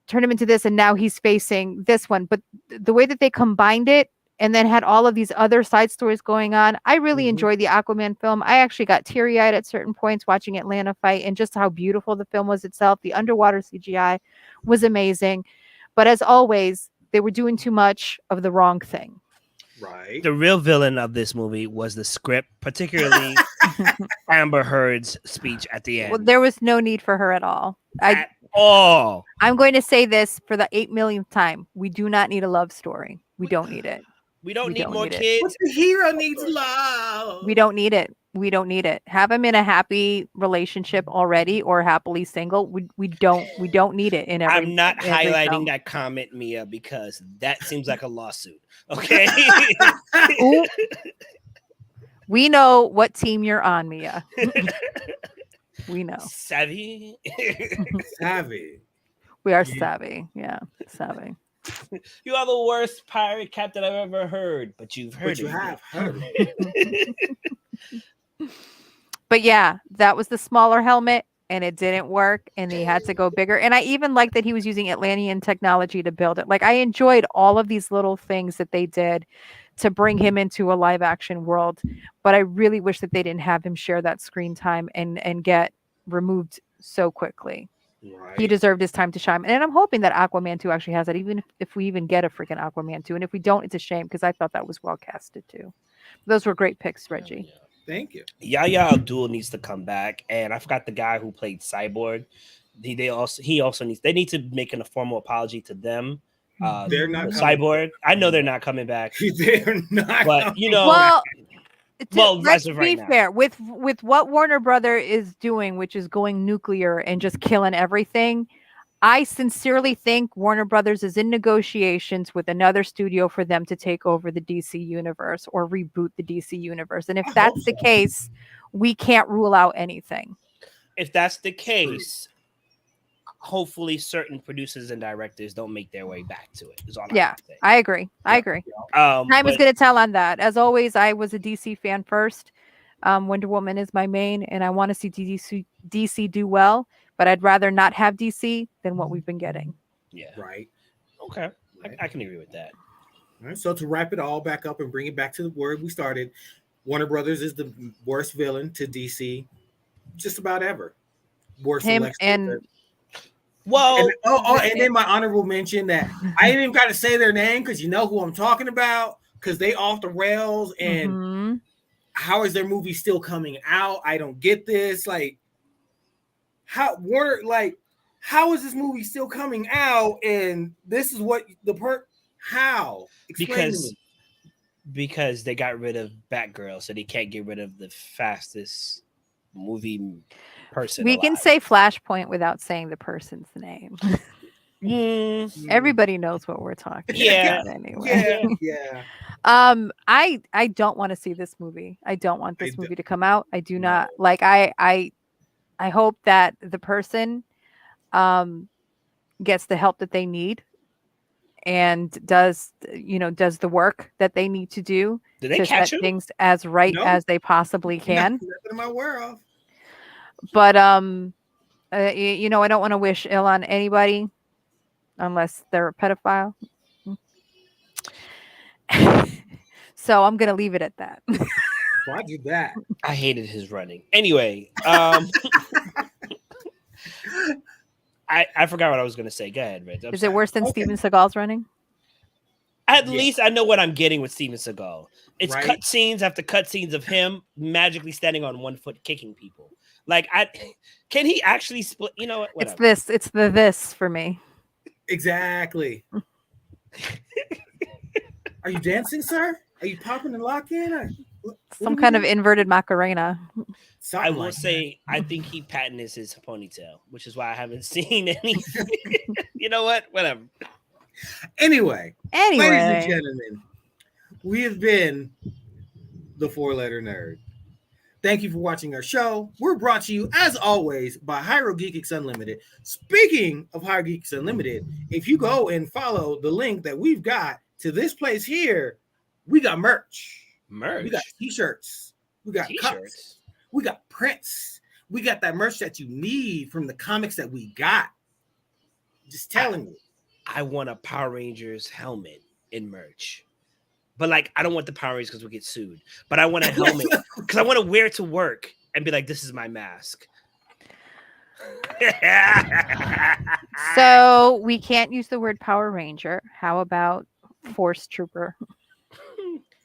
turn him into this, and now he's facing this one. But the way that they combined it and then had all of these other side stories going on, I really enjoyed the Aquaman film. I actually got teary-eyed at certain points watching Atlanta fight, and just how beautiful the film was itself. The underwater CGI was amazing. But as always, they were doing too much of the wrong thing. Right. The real villain of this movie was the script, particularly Amber Heard's speech at the end. Well, there was no need for her at all. At all. I'm going to say this for the 8 millionth time. We do not need a love story. We don't need it. We don't need more kids. But the hero needs love. We don't need it. We don't need it. Have him in a happy relationship already, or happily single. We don't need it in every. I'm not every highlighting film. that comment, Mia, because that seems like a lawsuit. Okay. Ooh. We know what team you're on, Mia. We know. Savvy. Savvy. We are savvy. Yeah, savvy. You are the worst pirate captain I've ever heard, but you've heard But you it. have heard it. But yeah, that was the smaller helmet, and it didn't work, and he had to go bigger. And I even like that he was using Atlantean technology to build it. Like, I enjoyed all of these little things that they did to bring him into a live action world. But I really wish that they didn't have him share that screen time and get removed so quickly. Right. He deserved his time to shine. And I'm hoping that Aquaman 2 actually has that, even if we even get a freaking Aquaman 2. And if we don't, it's a shame, because I thought that was well casted too. Those were great picks, Reggie. Thank you. Yahya Abdul needs to come back, and I forgot the guy who played Cyborg. He also needs. They need to make a formal apology to them. They're not The coming. Cyborg. I know they're not coming back, They're not. but coming. you know, well, let's as of be right now. fair with what Warner Brother is doing, which is going nuclear and just killing everything. I sincerely think Warner Brothers is in negotiations with another studio for them to take over the DC universe or reboot the DC universe. And if that's the case, we can't rule out anything. If that's the case, hopefully certain producers and directors don't make their way back to it. Is all I agree. I agree. Time is going to tell on that. As always, I was a DC fan first. Wonder Woman is my main, and I want to see DC do well, but I'd rather not have DC than what we've been getting. Yeah. Right. Okay. I can agree with that. All right. So to wrap it all back up and bring it back to the word we started, Warner Brothers is the worst villain to DC just about ever. Worse Him than Lex and Luthor. Well, and then my honorable mention that I ain't even got to say their name because you know who I'm talking about because they off the rails and how is their movie still coming out? I don't get this. Like, how is this movie still coming out? And this is what how? Explain to me. Because they got rid of Batgirl, so they can't get rid of the fastest movie person. We can say Flashpoint without saying the person's name. Everybody knows what we're talking about anyway. Yeah. I don't want to see this movie. I don't want this movie to come out. I do not like I hope that the person gets the help that they need and does the work that they need to do to set things as right as they possibly can. Nothing I'm aware of. But I don't want to wish ill on anybody unless they're a pedophile. So I'm gonna leave it at that. Why do that? I hated his running. Anyway, I forgot what I was gonna say. Go ahead, Rich. Is it worse than Steven Seagal's running? At least I know what I'm getting with Steven Seagal. It's cutscenes after cutscenes of him magically standing on one foot kicking people. Like, can he actually split? You know what? Whatever. It's this for me. Exactly. Are you dancing, sir? Are you popping and locking? Some kind of inverted Macarena. I will say, I think he patented his ponytail, which is why I haven't seen any. You know what? Whatever. Anyway, ladies and gentlemen, we have been the 4-Letter Nerd. Thank you for watching our show. We're brought to you, as always, by Hyro Geekix Unlimited. Speaking of Hyro Geekix Unlimited, if you go and follow the link that we've got to this place here, we got merch. We got t-shirts. We got cups. We got prints. We got that merch that you need from the comics that we got. Just telling you. I want a Power Rangers helmet in merch. But like, I don't want the Power Rangers because we'll get sued. But I want a helmet because I want to wear it to work and be like, this is my mask. So we can't use the word Power Ranger. How about Force Trooper?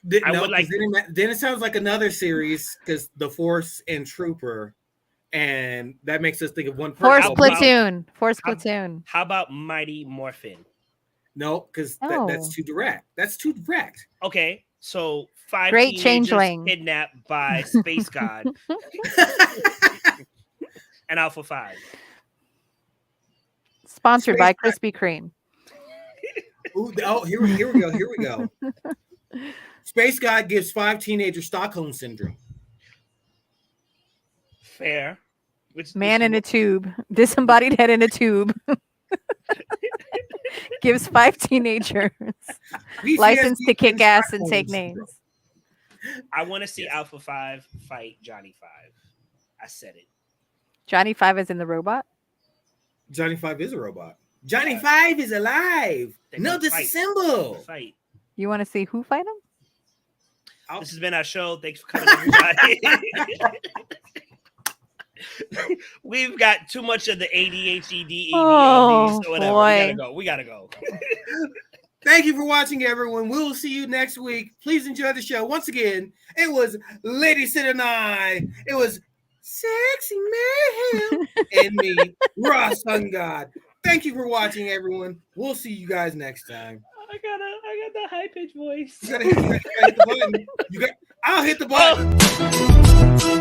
Then it sounds like another series because the Force and Trooper, and that makes us think of one person. Force Platoon. How about Mighty Morphin? No, because that's too direct. That's too direct. Okay, so 5 Great teenagers changeling kidnapped by Space God and Alpha 5. Sponsored by Krispy Kreme. Ooh, here we go. Space God gives 5 teenagers Stockholm syndrome. Fair. Man in a tube, disembodied head in a tube. Gives 5 teenagers license to kick ass and take names. I want to see Alpha 5 fight Johnny 5. I said it. Johnny 5 is in the robot? Johnny 5 is a robot. Johnny 5 is alive. No, disassemble. Fight. You want to see who fight him? This has been our show. Thanks for coming, everybody. We've got too much of the ADHD, so whatever. Boy. We gotta go. Thank you for watching, everyone. We'll see you next week. Please enjoy the show. Once again, it was Lady Sid and I. It was Sexy Mayhem and me, Ross Sun God. Thank you for watching, everyone. We'll see you guys next time. I got the high pitched voice. You gotta hit the button. I'll hit the button.